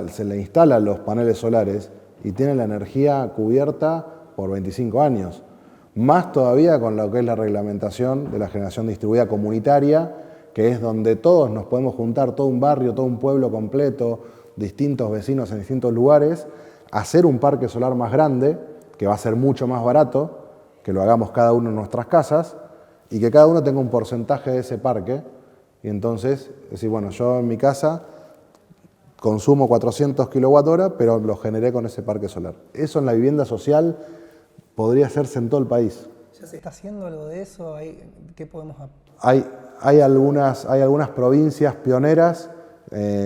se le instalan los paneles solares y tiene la energía cubierta por 25 años. Más todavía con lo que es la reglamentación de la generación distribuida comunitaria, que es donde todos nos podemos juntar, todo un barrio, todo un pueblo completo, distintos vecinos en distintos lugares, hacer un parque solar más grande, que va a ser mucho más barato, que lo hagamos cada uno en nuestras casas, y que cada uno tenga un porcentaje de ese parque. Y entonces, decir, bueno, yo en mi casa consumo 400 kWh, pero lo generé con ese parque solar. Eso en la vivienda social podría hacerse en todo el país. ¿Ya se está haciendo algo de eso? ¿Qué podemos Hay algunas provincias pioneras,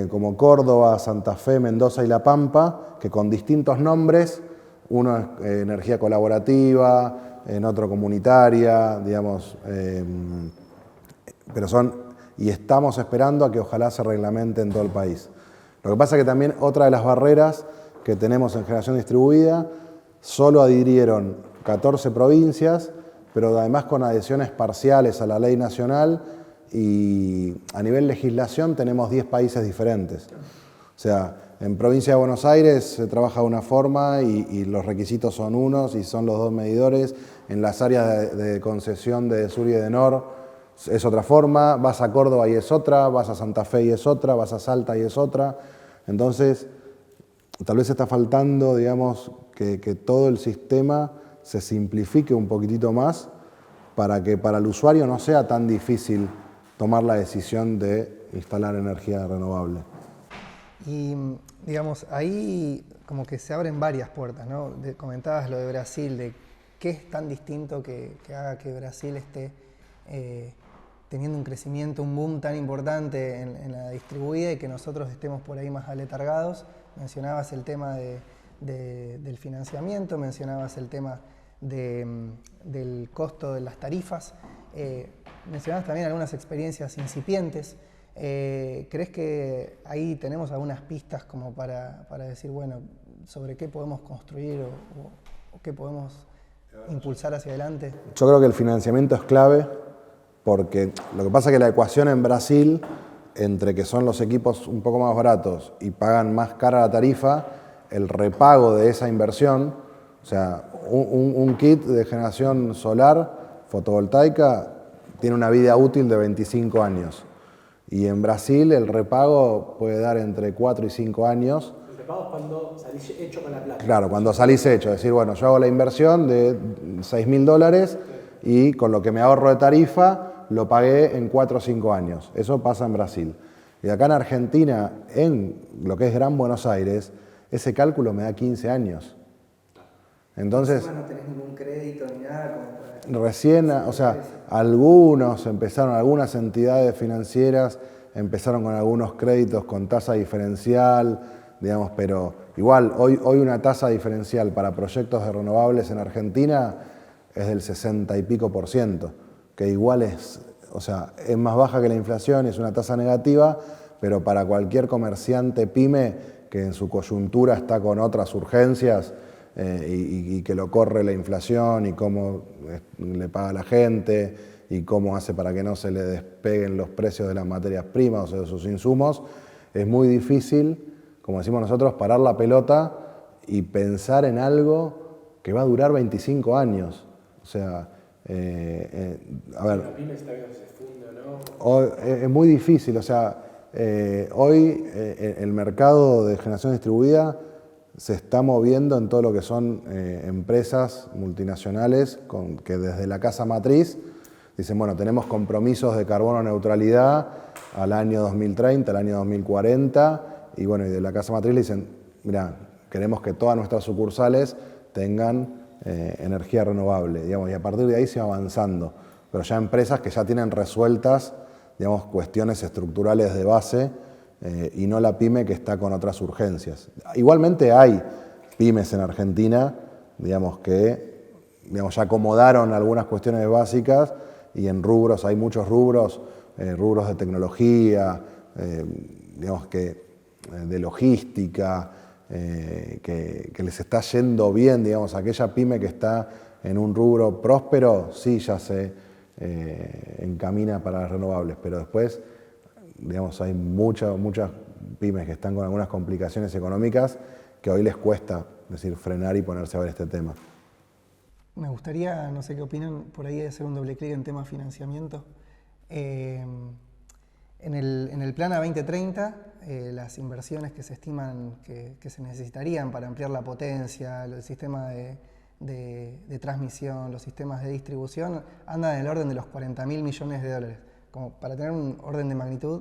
como Córdoba, Santa Fe, Mendoza y La Pampa, que con distintos nombres, uno es energía colaborativa, en otro comunitaria, digamos, pero y estamos esperando a que ojalá se reglamente en todo el país. Lo que pasa es que también otra de las barreras que tenemos en generación distribuida, solo adhirieron 14 provincias, pero además con adhesiones parciales a la ley nacional, y a nivel legislación tenemos 10 países diferentes. O sea, en provincia de Buenos Aires se trabaja de una forma y los requisitos son unos y son los 2 medidores. En las áreas de concesión de sur y de nor es otra forma, vas a Córdoba y es otra, vas a Santa Fe y es otra, vas a Salta y es otra. Entonces, tal vez está faltando, digamos, que todo el sistema se simplifique un poquitito más para que para el usuario no sea tan difícil tomar la decisión de instalar energía renovable. Y, digamos, ahí como que se abren varias puertas, ¿no? Comentabas lo de Brasil, de qué es tan distinto que haga que Brasil esté teniendo un crecimiento, un boom tan importante en la distribuida y que nosotros estemos por ahí más aletargados. Mencionabas el tema del financiamiento, mencionabas el tema del costo de las tarifas, mencionabas también algunas experiencias incipientes. ¿Crees que ahí tenemos algunas pistas como para decir, bueno, sobre qué podemos construir o qué podemos impulsar hacia adelante? Yo creo que el financiamiento es clave, porque lo que pasa es que la ecuación en Brasil, entre que son los equipos un poco más baratos y pagan más cara la tarifa, el repago de esa inversión, o sea, un kit de generación solar fotovoltaica tiene una vida útil de 25 años. Y en Brasil el repago puede dar entre 4 y 5 años. El repago es cuando salís hecho con la plata. Claro, cuando salís hecho. Es decir, bueno, yo hago la inversión de $6.000 y con lo que me ahorro de tarifa lo pagué en 4 o 5 años. Eso pasa en Brasil. Y acá en Argentina, en lo que es Gran Buenos Aires, ese cálculo me da 15 años. Entonces, no tenés ningún crédito ni nada como para... recién, o sea, algunas entidades financieras empezaron con algunos créditos con tasa diferencial, digamos, pero igual, hoy una tasa diferencial para proyectos de renovables en Argentina es del 60 y pico %, que igual es, o sea, es más baja que la inflación, es una tasa negativa, pero para cualquier comerciante pyme que en su coyuntura está con otras urgencias, y que lo corre la inflación y cómo le paga a la gente y cómo hace para que no se le despeguen los precios de las materias primas o de sus insumos, es muy difícil, como decimos nosotros, parar la pelota y pensar en algo que va a durar 25 años. O sea, a ver, es muy difícil, o sea, hoy el mercado de generación distribuida se está moviendo en todo lo que son empresas multinacionales que desde la casa matriz dicen, bueno, tenemos compromisos de carbono neutralidad al año 2030, al año 2040, y bueno, y de la casa matriz le dicen, mira, queremos que todas nuestras sucursales tengan energía renovable, digamos, y a partir de ahí se va avanzando. Pero ya empresas que ya tienen resueltas, digamos, cuestiones estructurales de base, y no la pyme que está con otras urgencias. Igualmente hay pymes en Argentina, digamos, que ya acomodaron algunas cuestiones básicas y en rubros, hay muchos rubros, rubros de tecnología, digamos que de logística, que les está yendo bien, digamos, aquella pyme que está en un rubro próspero, sí ya se encamina para las renovables, pero después, digamos, hay muchas pymes que están con algunas complicaciones económicas que hoy les cuesta, es decir, frenar y ponerse a ver este tema. Me gustaría, no sé qué opinan, por ahí de hacer un doble clic en tema financiamiento. En el plan a 2030, las inversiones que se estiman que se necesitarían para ampliar la potencia, el sistema de transmisión, los sistemas de distribución, andan en el orden de los 40.000 millones de dólares. Como para tener un orden de magnitud,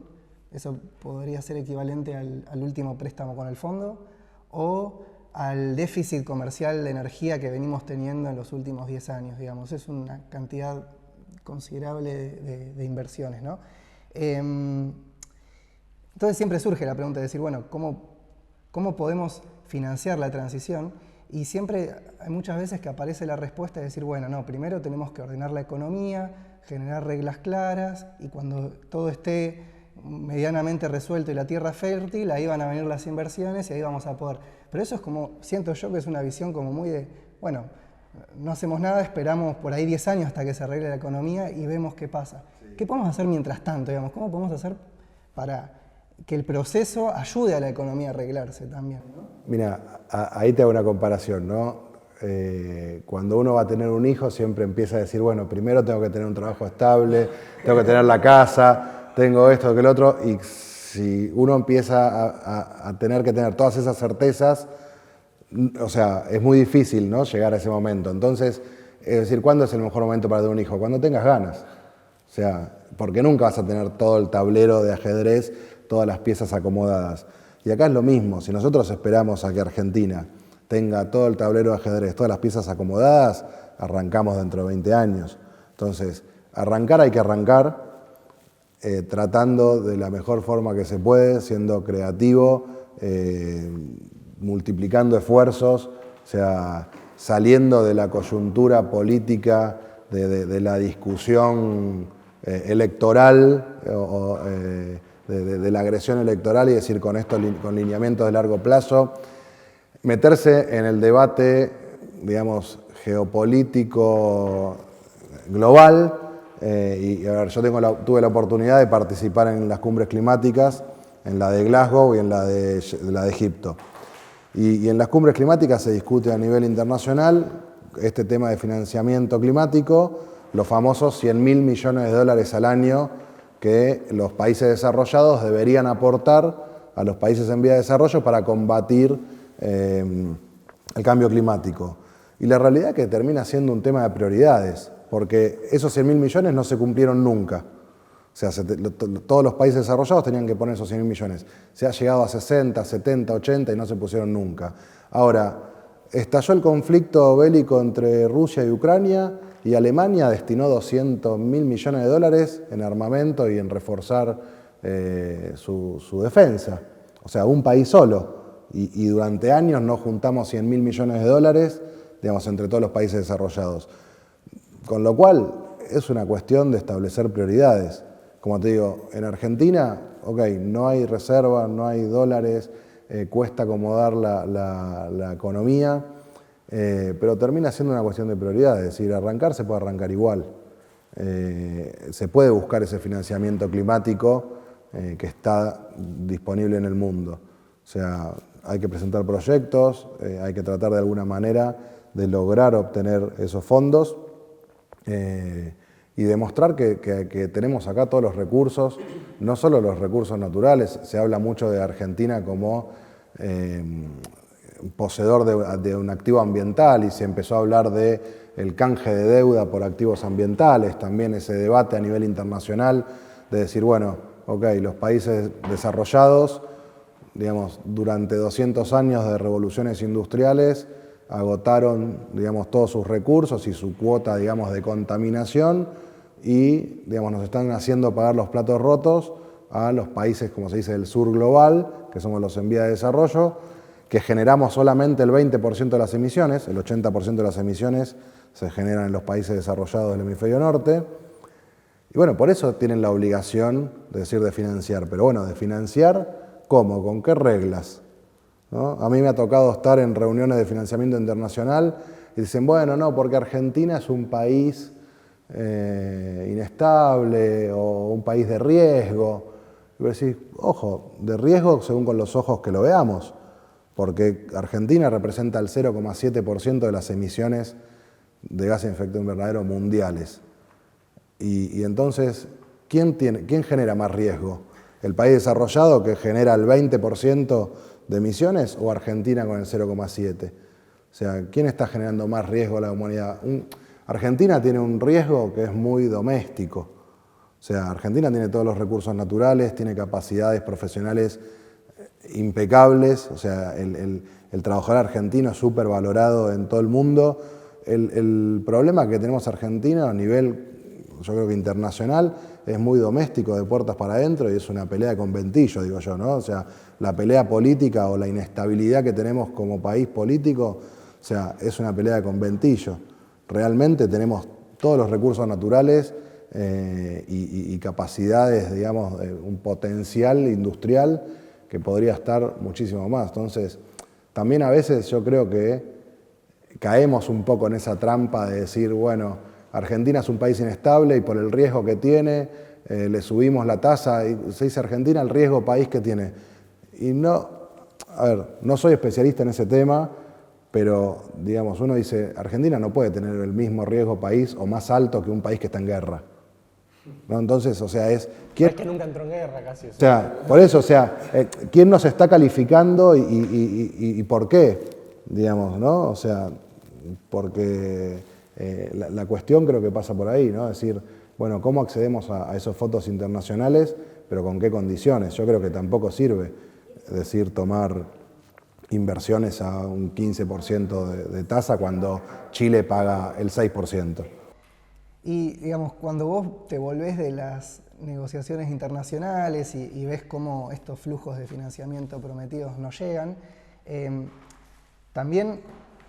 eso podría ser equivalente al último préstamo con el fondo o al déficit comercial de energía que venimos teniendo en los últimos 10 años, digamos. Es una cantidad considerable de inversiones, ¿no? Entonces siempre surge la pregunta de decir, bueno, ¿cómo podemos financiar la transición? Y siempre hay muchas veces que aparece la respuesta de decir, bueno, no, primero tenemos que ordenar la economía, generar reglas claras, y cuando todo esté medianamente resuelto y la tierra fértil, ahí van a venir las inversiones y ahí vamos a poder. Pero eso es como, siento yo que es una visión como muy de, bueno, no hacemos nada, esperamos por ahí 10 años hasta que se arregle la economía y vemos qué pasa. Sí. ¿Qué podemos hacer mientras tanto, digamos? ¿Cómo podemos hacer para que el proceso ayude a la economía a arreglarse también, ¿no? Mira, ahí te hago una comparación, ¿no? Cuando uno va a tener un hijo siempre empieza a decir, bueno, primero tengo que tener un trabajo estable, tengo que tener la casa, tengo esto, que el otro, y si uno empieza a tener que tener todas esas certezas, o sea, es muy difícil, ¿no?, llegar a ese momento. Entonces, es decir, ¿cuándo es el mejor momento para tener un hijo? Cuando tengas ganas. O sea, porque nunca vas a tener todo el tablero de ajedrez, todas las piezas acomodadas. Y acá es lo mismo, si nosotros esperamos a que Argentina tenga todo el tablero de ajedrez, todas las piezas acomodadas, arrancamos dentro de 20 años. Entonces, arrancar hay que arrancar, tratando de la mejor forma que se puede, siendo creativo, multiplicando esfuerzos, o sea, saliendo de la coyuntura política, de la discusión electoral, de la agresión electoral y decir con esto, con lineamientos de largo plazo, meterse en el debate, digamos, geopolítico global. Y a ver, yo tuve la oportunidad de participar en las cumbres climáticas, en la de Glasgow y en la de Egipto. Y en las cumbres climáticas se discute a nivel internacional este tema de financiamiento climático, los famosos 100.000 millones de dólares al año que los países desarrollados deberían aportar a los países en vía de desarrollo para combatir el cambio climático. Y la realidad es que termina siendo un tema de prioridades, porque esos 100.000 millones no se cumplieron nunca. O sea, todos los países desarrollados tenían que poner esos 100.000 millones. Se ha llegado a 60, 70, 80 y no se pusieron nunca. Ahora, estalló el conflicto bélico entre Rusia y Ucrania y Alemania destinó 200.000 millones de dólares en armamento y en reforzar su defensa. O sea, un país solo. Y durante años no juntamos 100.000 millones de dólares, digamos, entre todos los países desarrollados. Con lo cual, es una cuestión de establecer prioridades. Como te digo, en Argentina, ok, no hay reserva, no hay dólares, cuesta acomodar la economía, pero termina siendo una cuestión de prioridades. Es decir, arrancar se puede arrancar igual. Se puede buscar ese financiamiento climático que está disponible en el mundo. O sea, hay que presentar proyectos, hay que tratar de alguna manera de lograr obtener esos fondos. Y demostrar que tenemos acá todos los recursos, no solo los recursos naturales, se habla mucho de Argentina como poseedor de un activo ambiental y se empezó a hablar del canje de deuda por activos ambientales, también ese debate a nivel internacional de decir, bueno, ok, los países desarrollados, digamos, durante 200 años de revoluciones industriales, agotaron, digamos, todos sus recursos y su cuota, digamos, de contaminación y, digamos, nos están haciendo pagar los platos rotos a los países, como se dice, del sur global, que somos los en vía de desarrollo, que generamos solamente el 20% de las emisiones, el 80% de las emisiones se generan en los países desarrollados del hemisferio norte. Y bueno, por eso tienen la obligación de financiar. Pero bueno, de financiar, ¿cómo? ¿Con qué reglas? ¿No? A mí me ha tocado estar en reuniones de financiamiento internacional y dicen, bueno, no, porque Argentina es un país inestable o un país de riesgo. Y vos decís, ojo, de riesgo según con los ojos que lo veamos, porque Argentina representa el 0,7% de las emisiones de gases de efecto invernadero mundiales. Y entonces, ¿quién genera más riesgo? ¿El país desarrollado que genera el 20% de emisiones o Argentina con el 0,7%? O sea, ¿quién está generando más riesgo a la humanidad? Argentina tiene un riesgo que es muy doméstico. O sea, Argentina tiene todos los recursos naturales, tiene capacidades profesionales impecables. O sea, el trabajador argentino es súper valorado en todo el mundo. El problema que tenemos Argentina a nivel, yo creo que internacional, es muy doméstico, de puertas para adentro, y es una pelea con ventillo, digo yo, ¿no? O sea, la pelea política o la inestabilidad que tenemos como país político, o sea, es una pelea con ventillo. Realmente tenemos todos los recursos naturales y capacidades, digamos, un potencial industrial que podría estar muchísimo más. Entonces, también a veces yo creo que caemos un poco en esa trampa de decir, bueno, Argentina es un país inestable y por el riesgo que tiene, le subimos la tasa y se dice Argentina el riesgo país que tiene. Y no, a ver, no soy especialista en ese tema, pero digamos, uno dice, Argentina no puede tener el mismo riesgo país o más alto que un país que está en guerra. ¿No? Entonces, o sea, es que nunca entró en guerra casi. O sea, por eso, o sea, ¿quién nos está calificando y por qué? Digamos, ¿no? O sea, porque la cuestión creo que pasa por ahí, ¿no? Es decir, bueno, ¿cómo accedemos a esos fondos internacionales, pero con qué condiciones? Yo creo que tampoco sirve, es decir, tomar inversiones a un 15% de tasa cuando Chile paga el 6%. Y, digamos, cuando vos te volvés de las negociaciones internacionales y ves cómo estos flujos de financiamiento prometidos no llegan, también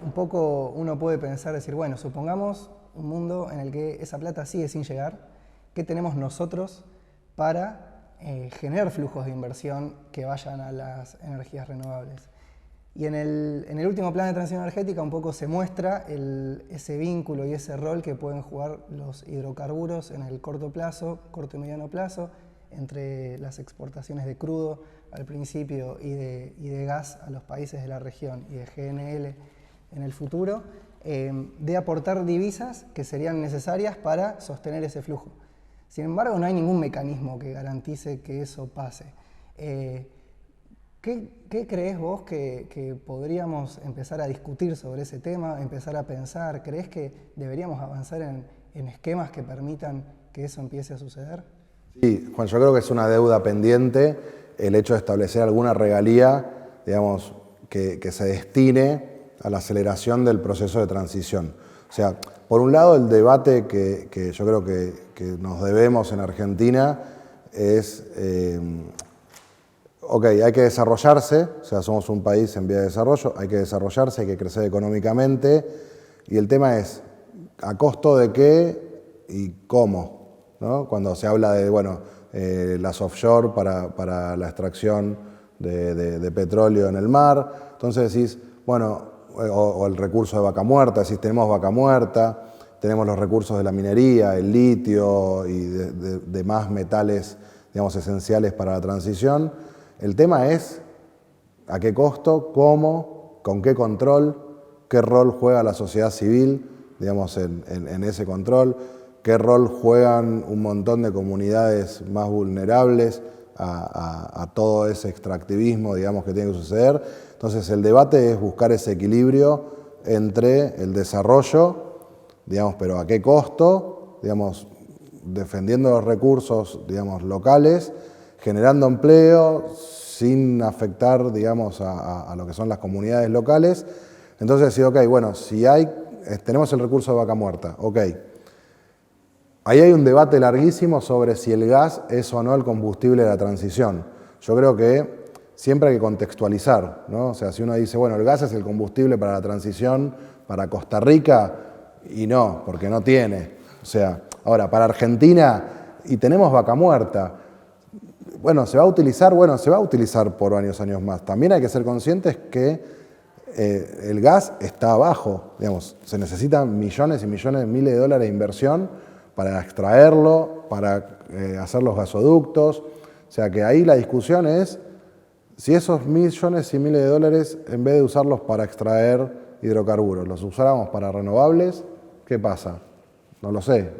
un poco uno puede pensar, decir, bueno, supongamos un mundo en el que esa plata sigue sin llegar, ¿qué tenemos nosotros para generar flujos de inversión que vayan a las energías renovables? Y en el último plan de transición energética un poco se muestra ese vínculo y ese rol que pueden jugar los hidrocarburos en el corto y mediano plazo, entre las exportaciones de crudo al principio y de gas a los países de la región y de GNL en el futuro, de aportar divisas que serían necesarias para sostener ese flujo. Sin embargo, no hay ningún mecanismo que garantice que eso pase. ¿Qué crees vos que podríamos empezar a discutir sobre ese tema, empezar a pensar? ¿Crees que deberíamos avanzar en esquemas que permitan que eso empiece a suceder? Sí, Juan, yo creo que es una deuda pendiente el hecho de establecer alguna regalía, digamos, que se destine a la aceleración del proceso de transición. O sea, por un lado, el debate que yo creo que nos debemos en Argentina es... ok, hay que desarrollarse, o sea, somos un país en vía de desarrollo, hay que desarrollarse, hay que crecer económicamente, y el tema es, ¿a costo de qué y cómo? ¿No? Cuando se habla de, bueno, las offshore para la extracción de petróleo en el mar, entonces decís, bueno, o el recurso de vaca muerta, decís, tenemos vaca muerta, tenemos los recursos de la minería, el litio y demás metales, digamos, esenciales para la transición. El tema es a qué costo, cómo, con qué control, qué rol juega la sociedad civil, digamos, en ese control, qué rol juegan un montón de comunidades más vulnerables a todo ese extractivismo, digamos, que tiene que suceder. Entonces, el debate es buscar ese equilibrio entre el desarrollo, digamos, pero a qué costo, digamos, defendiendo los recursos, digamos, locales, generando empleo sin afectar, digamos, a lo que son las comunidades locales. Entonces decir, ok, bueno, si tenemos el recurso de vaca muerta, ok. Ahí hay un debate larguísimo sobre si el gas es o no el combustible de la transición. Yo creo que siempre hay que contextualizar, ¿no? O sea, si uno dice, bueno, el gas es el combustible para la transición para Costa Rica, y no, porque no tiene. O sea, ahora, para Argentina, y tenemos vaca muerta, bueno, ¿se va a utilizar? Bueno, se va a utilizar por varios años más. También hay que ser conscientes que el gas está abajo, digamos, se necesitan millones y millones, miles de dólares de inversión para extraerlo, para hacer los gasoductos. O sea que ahí la discusión es si esos millones y miles de dólares, en vez de usarlos para extraer hidrocarburos, los usáramos para renovables, ¿qué pasa? No lo sé,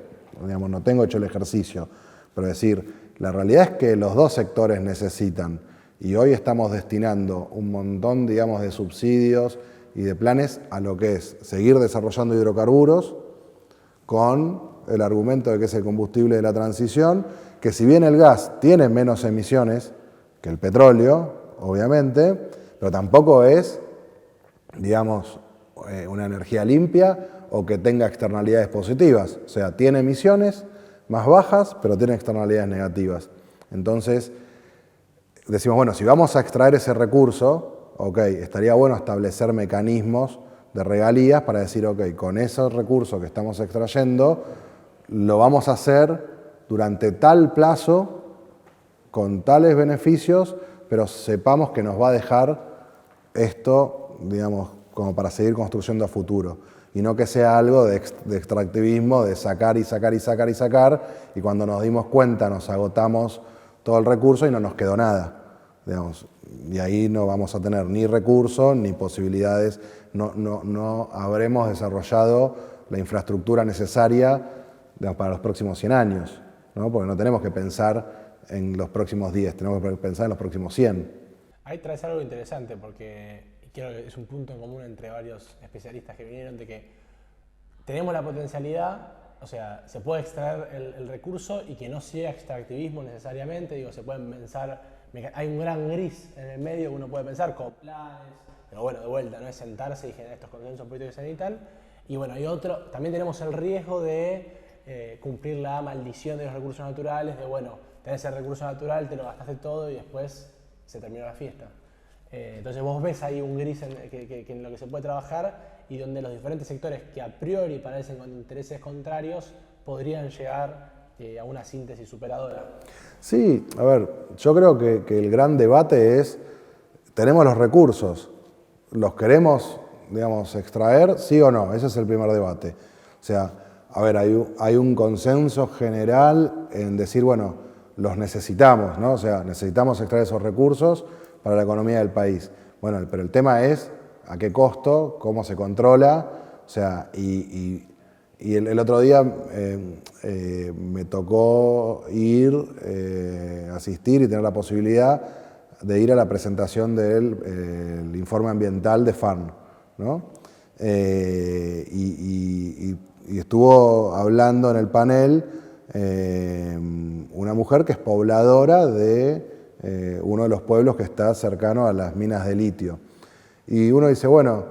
digamos, no tengo hecho el ejercicio, pero decir, la realidad es que los dos sectores necesitan, y hoy estamos destinando un montón, digamos, de subsidios y de planes a lo que es seguir desarrollando hidrocarburos con el argumento de que es el combustible de la transición, que si bien el gas tiene menos emisiones que el petróleo, obviamente, pero tampoco es, digamos, una energía limpia o que tenga externalidades positivas. O sea, tiene emisiones más bajas, pero tiene externalidades negativas. Entonces, decimos, bueno, si vamos a extraer ese recurso, ok, estaría bueno establecer mecanismos de regalías para decir, ok, con esos recursos que estamos extrayendo, lo vamos a hacer durante tal plazo, con tales beneficios, pero sepamos que nos va a dejar esto, digamos, como para seguir construyendo a futuro. Y no que sea algo de extractivismo, de sacar y sacar y sacar y sacar, y cuando nos dimos cuenta nos agotamos todo el recurso y no nos quedó nada, digamos. Y ahí no vamos a tener ni recursos ni posibilidades, no habremos desarrollado la infraestructura necesaria, digamos, para los próximos 100 años, ¿no? Porque no tenemos que pensar en los próximos 10, tenemos que pensar en los próximos 100. Ahí traes algo interesante porque creo que es un punto en común entre varios especialistas que vinieron de que tenemos la potencialidad, o sea, se puede extraer el recurso y que no sea extractivismo necesariamente, digo, se pueden pensar, hay un gran gris en el medio que uno puede pensar con planes, pero bueno, de vuelta, no es sentarse y generar estos consensos políticos y tal. Y bueno, hay otro, también tenemos el riesgo de cumplir la maldición de los recursos naturales, de bueno, tenés el recurso natural, te lo gastaste todo y después se terminó la fiesta. Entonces vos ves ahí un gris en lo que se puede trabajar y donde los diferentes sectores que a priori parecen con intereses contrarios podrían llegar a una síntesis superadora. Sí, a ver, yo creo que el gran debate es, tenemos los recursos, ¿los queremos, digamos, extraer, sí o no? Ese es el primer debate. O sea, a ver, hay un consenso general en decir, bueno, los necesitamos, ¿no? O sea, necesitamos extraer esos recursos para la economía del país. Bueno, pero el tema es a qué costo, cómo se controla, o sea, y el otro día me tocó asistir y tener la posibilidad de ir a la presentación del informe ambiental de FARN, ¿no? Y estuvo hablando en el panel una mujer que es pobladora de uno de los pueblos que está cercano a las minas de litio. Y uno dice, bueno,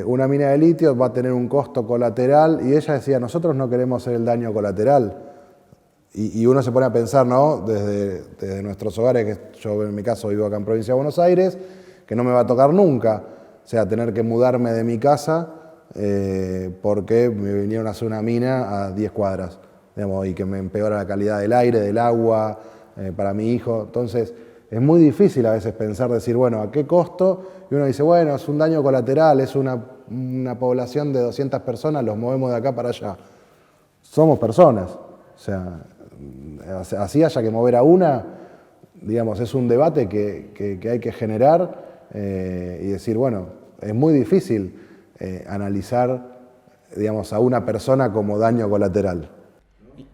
una mina de litio va a tener un costo colateral, y ella decía, nosotros no queremos hacer el daño colateral. Y uno se pone a pensar, ¿no? Desde nuestros hogares, que yo en mi caso vivo acá en Provincia de Buenos Aires, que no me va a tocar nunca, o sea, tener que mudarme de mi casa porque me vinieron a hacer una mina a 10 cuadras, digamos, y que me empeora la calidad del aire, del agua, para mi hijo. Entonces, es muy difícil a veces pensar, decir, bueno, ¿a qué costo? Y uno dice, bueno, es un daño colateral, es una población de 200 personas, los movemos de acá para allá. Somos personas, o sea, así haya que mover a una, digamos, es un debate que hay que generar y decir, bueno, es muy difícil analizar, digamos, a una persona como daño colateral.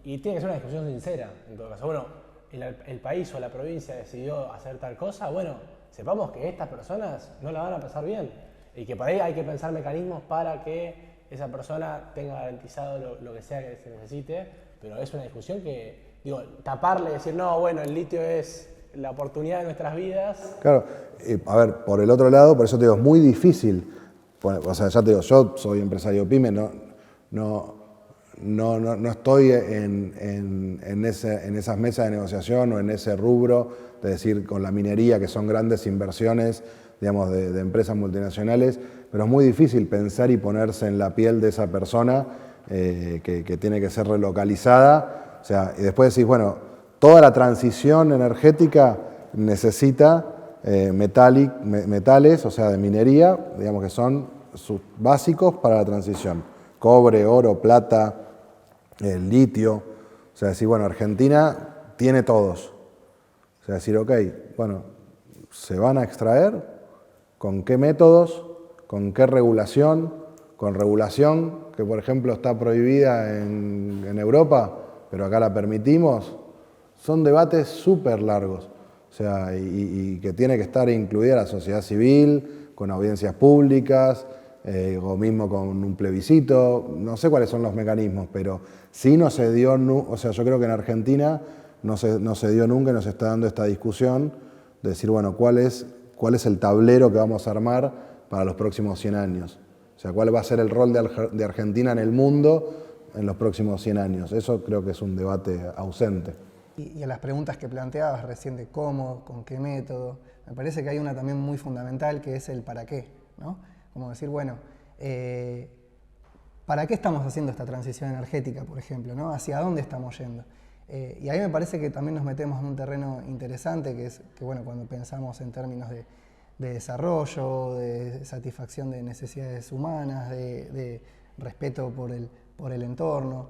Y tiene que ser una discusión sincera, en todo caso. Bueno, el país o la provincia decidió hacer tal cosa, bueno, sepamos que estas personas no la van a pasar bien y que por ahí hay que pensar mecanismos para que esa persona tenga garantizado lo que sea que se necesite, pero es una discusión que, digo, taparle y decir, no, bueno, el litio es la oportunidad de nuestras vidas. Claro, a ver, por el otro lado, por eso te digo, es muy difícil, o sea, ya te digo, yo soy empresario pyme, no estoy en esas mesas de negociación o en ese rubro, de decir, con la minería, que son grandes inversiones, digamos, de empresas multinacionales, pero es muy difícil pensar y ponerse en la piel de esa persona que tiene que ser relocalizada. O sea, y después decís, bueno, toda la transición energética necesita metales, o sea, de minería, digamos que son básicos para la transición. Cobre, oro, plata, el litio. O sea, decir, bueno, Argentina tiene todos. O sea, decir, ok, bueno, ¿se van a extraer? ¿Con qué métodos? ¿Con qué regulación? con regulación, que por ejemplo está prohibida en Europa, pero acá la permitimos, son debates súper largos. O sea, y que tiene que estar incluida la sociedad civil, con audiencias públicas, o mismo con un plebiscito. No sé cuáles son los mecanismos, pero sí no se dio, o sea, yo creo que en Argentina no se dio nunca y nos está dando esta discusión de decir, bueno, ¿cuál es el tablero que vamos a armar para los próximos 100 años? O sea, ¿cuál va a ser el rol de Argentina en el mundo en los próximos 100 años? Eso creo que es un debate ausente. Y a las preguntas que planteabas recién de cómo, con qué método, me parece que hay una también muy fundamental que es el para qué, ¿no? Como decir, bueno, ¿para qué estamos haciendo esta transición energética, por ejemplo, ¿no? ¿Hacia dónde estamos yendo? Y ahí me parece que también nos metemos en un terreno interesante, que es que, bueno, cuando pensamos en términos de desarrollo, de satisfacción de necesidades humanas, de respeto por el entorno.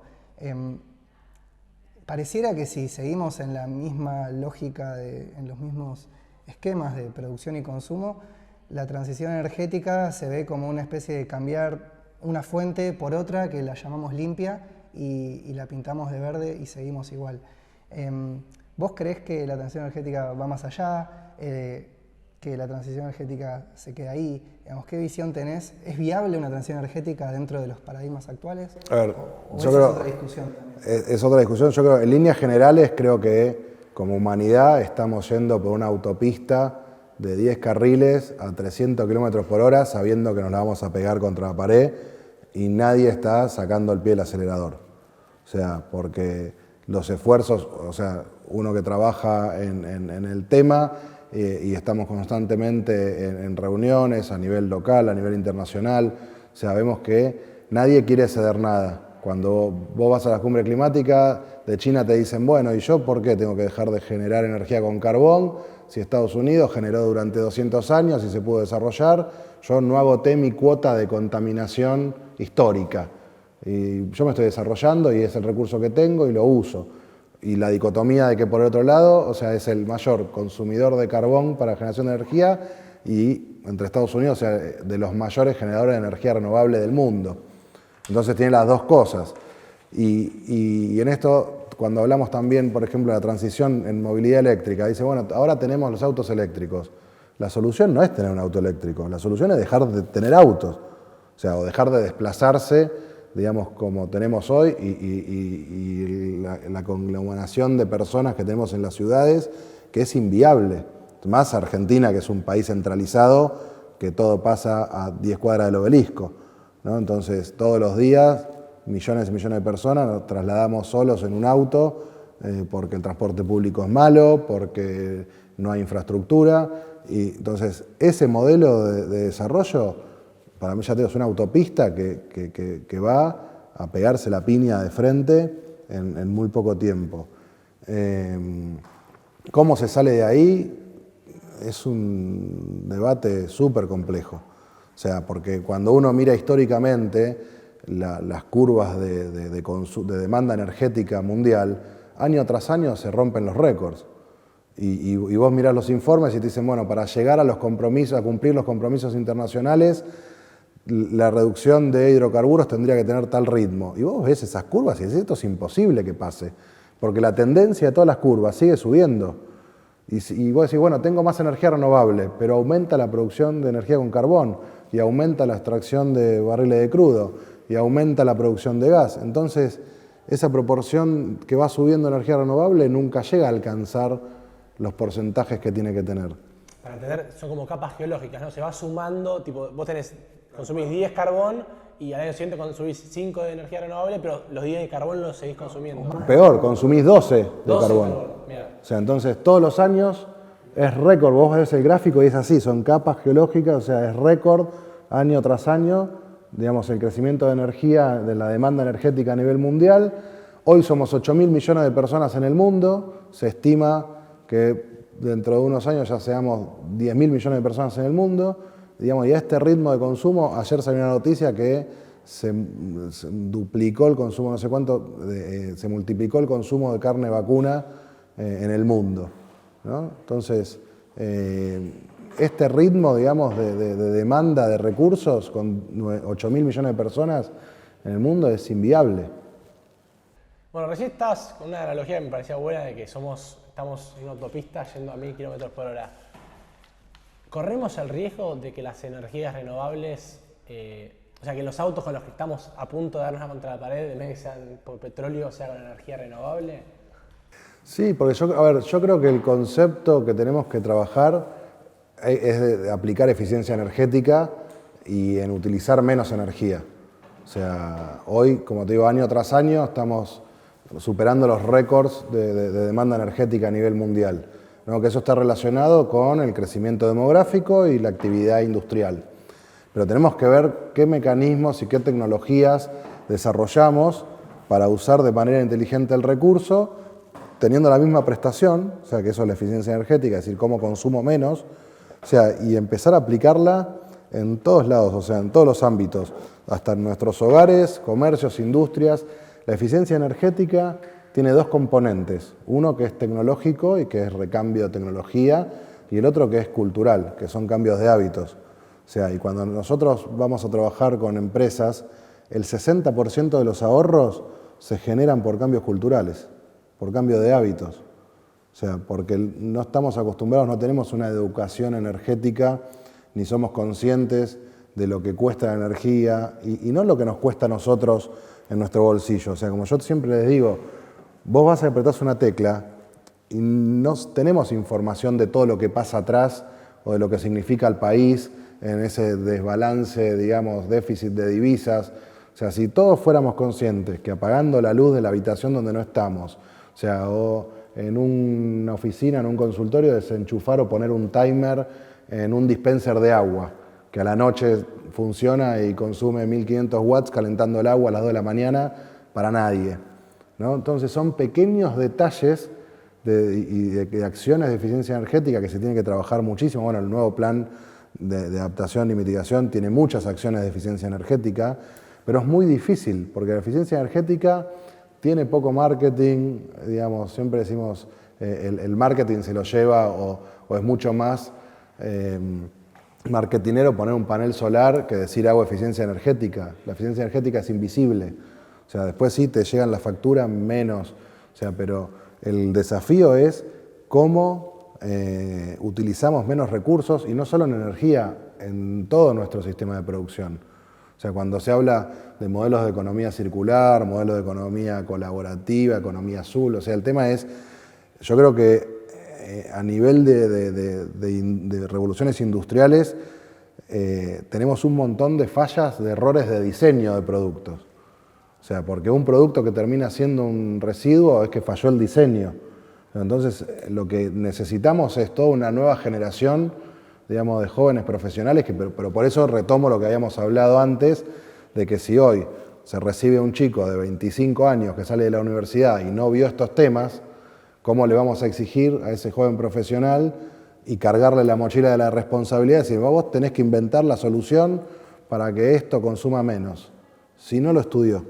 Pareciera que si seguimos en la misma lógica, en los mismos esquemas de producción y consumo, la transición energética se ve como una especie de cambiar una fuente por otra que la llamamos limpia y la pintamos de verde y seguimos igual. ¿Vos creés que la transición energética va más allá? ¿Que la transición energética se queda ahí? Digamos, ¿qué visión tenés? ¿Es viable una transición energética dentro de los paradigmas actuales? A ver, yo creo, es otra discusión también. Es otra discusión. Yo creo, en líneas generales, creo que como humanidad estamos yendo por una autopista de 10 carriles a 300 kilómetros por hora, sabiendo que nos la vamos a pegar contra la pared y nadie está sacando el pie del acelerador. O sea, porque los esfuerzos, o sea, uno que trabaja en el tema, y estamos constantemente en reuniones a nivel local, a nivel internacional, o sea, vemos que nadie quiere ceder nada. Cuando vos vas a la cumbre climática de China te dicen, bueno, ¿y yo por qué tengo que dejar de generar energía con carbón? Si Estados Unidos generó durante 200 años y se pudo desarrollar, yo no agoté mi cuota de contaminación histórica. Y yo me estoy desarrollando y es el recurso que tengo y lo uso. Y la dicotomía de que por el otro lado, o sea, es el mayor consumidor de carbón para generación de energía y entre Estados Unidos, o sea, de los mayores generadores de energía renovable del mundo. Entonces tiene las dos cosas. Y en esto, cuando hablamos también, por ejemplo, de la transición en movilidad eléctrica, dice, bueno, ahora tenemos los autos eléctricos. La solución no es tener un auto eléctrico, la solución es dejar de tener autos, o sea, o dejar de desplazarse, digamos, como tenemos hoy, y la conglomeración de personas que tenemos en las ciudades, que es inviable. Más Argentina, que es un país centralizado, que todo pasa a 10 cuadras del obelisco, ¿no? Entonces, todos los días, millones y millones de personas nos trasladamos solos en un auto, porque el transporte público es malo, porque no hay infraestructura. Y entonces, ese modelo de desarrollo, para mí ya te digo, es una autopista que va a pegarse la piña de frente en muy poco tiempo. ¿Cómo se sale de ahí? Es un debate súper complejo. O sea, porque cuando uno mira históricamente las curvas de demanda energética mundial, año tras año se rompen los récords. Y vos mirás los informes y te dicen, bueno, para llegar a los compromisos, a cumplir los compromisos internacionales, la reducción de hidrocarburos tendría que tener tal ritmo. Y vos ves esas curvas y decís, esto es imposible que pase, porque la tendencia de todas las curvas sigue subiendo. Y vos decís, bueno, tengo más energía renovable, pero aumenta la producción de energía con carbón, y aumenta la extracción de barriles de crudo, y aumenta la producción de gas. Entonces, esa proporción que va subiendo energía renovable nunca llega a alcanzar los porcentajes que tiene que tener. Para entender, son como capas geológicas, ¿no? Se va sumando, tipo, vos consumís 10 carbón y al año siguiente consumís 5 de energía renovable, pero los 10 de carbón los seguís consumiendo. Peor, consumís 12 de 12 carbón. Mira. O sea, entonces todos los años es récord. Vos ves el gráfico y es así, son capas geológicas, o sea, es récord año tras año, digamos, el crecimiento de energía, de la demanda energética a nivel mundial. Hoy somos 8.000 millones de personas en el mundo, se estima que dentro de unos años ya seamos 10.000 millones de personas en el mundo, digamos, y a este ritmo de consumo, ayer salió una noticia que se duplicó el consumo, no sé cuánto, se multiplicó el consumo de carne vacuna en el mundo, ¿no? Entonces, este ritmo, digamos, de demanda de recursos con 8.000 millones de personas en el mundo es inviable. Bueno, recién estás con una analogía que me parecía buena de que estamos en una autopista yendo a 1000 kilómetros por hora. ¿Corremos el riesgo de que las energías renovables, o sea, que los autos con los que estamos a punto de darnos contra la pared, en vez de que sean por petróleo, sea con energía renovable? Sí, porque yo creo que el concepto que tenemos que trabajar es de aplicar eficiencia energética y en utilizar menos energía. O sea, hoy, como te digo, año tras año estamos superando los récords de demanda energética a nivel mundial, ¿no? Que eso está relacionado con el crecimiento demográfico y la actividad industrial. Pero tenemos que ver qué mecanismos y qué tecnologías desarrollamos para usar de manera inteligente el recurso, teniendo la misma prestación, o sea, que eso es la eficiencia energética, es decir, cómo consumo menos, o sea, y empezar a aplicarla en todos lados, o sea, en todos los ámbitos, hasta en nuestros hogares, comercios, industrias. La eficiencia energética tiene dos componentes, uno que es tecnológico y que es recambio de tecnología, y el otro que es cultural, que son cambios de hábitos. O sea, y cuando nosotros vamos a trabajar con empresas, el 60% de los ahorros se generan por cambios culturales, por cambio de hábitos. O sea, porque no estamos acostumbrados, no tenemos una educación energética, ni somos conscientes de lo que cuesta la energía, y no lo que nos cuesta a nosotros en nuestro bolsillo. O sea, como yo siempre les digo, vos vas a apretar una tecla y no tenemos información de todo lo que pasa atrás o de lo que significa el país en ese desbalance, digamos, déficit de divisas. O sea, si todos fuéramos conscientes que apagando la luz de la habitación donde no estamos, o sea, o en una oficina, en un consultorio, desenchufar o poner un timer en un dispenser de agua, que a la noche funciona y consume 1500 watts calentando el agua a las 2 de la mañana para nadie, ¿no? Entonces son pequeños detalles de acciones de eficiencia energética que se tienen que trabajar muchísimo. Bueno, el nuevo plan de adaptación y mitigación tiene muchas acciones de eficiencia energética, pero es muy difícil porque la eficiencia energética tiene poco marketing, digamos, siempre decimos el marketing se lo lleva o es mucho más marketinero poner un panel solar que decir hago eficiencia energética. La eficiencia energética es invisible, o sea, después sí te llegan las facturas menos, o sea, pero el desafío es cómo utilizamos menos recursos y no solo en energía, en todo nuestro sistema de producción. O sea, cuando se habla de modelos de economía circular, modelos de economía colaborativa, economía azul, o sea, el tema es, yo creo que a nivel de revoluciones industriales tenemos un montón de fallas, de errores de diseño de productos. O sea, porque un producto que termina siendo un residuo es que falló el diseño. Entonces, lo que necesitamos es toda una nueva generación, digamos, de jóvenes profesionales, pero por eso retomo lo que habíamos hablado antes, de que si hoy se recibe un chico de 25 años que sale de la universidad y no vio estos temas, ¿cómo le vamos a exigir a ese joven profesional y cargarle la mochila de la responsabilidad? Decir, vos tenés que inventar la solución para que esto consuma menos. Si no lo estudió,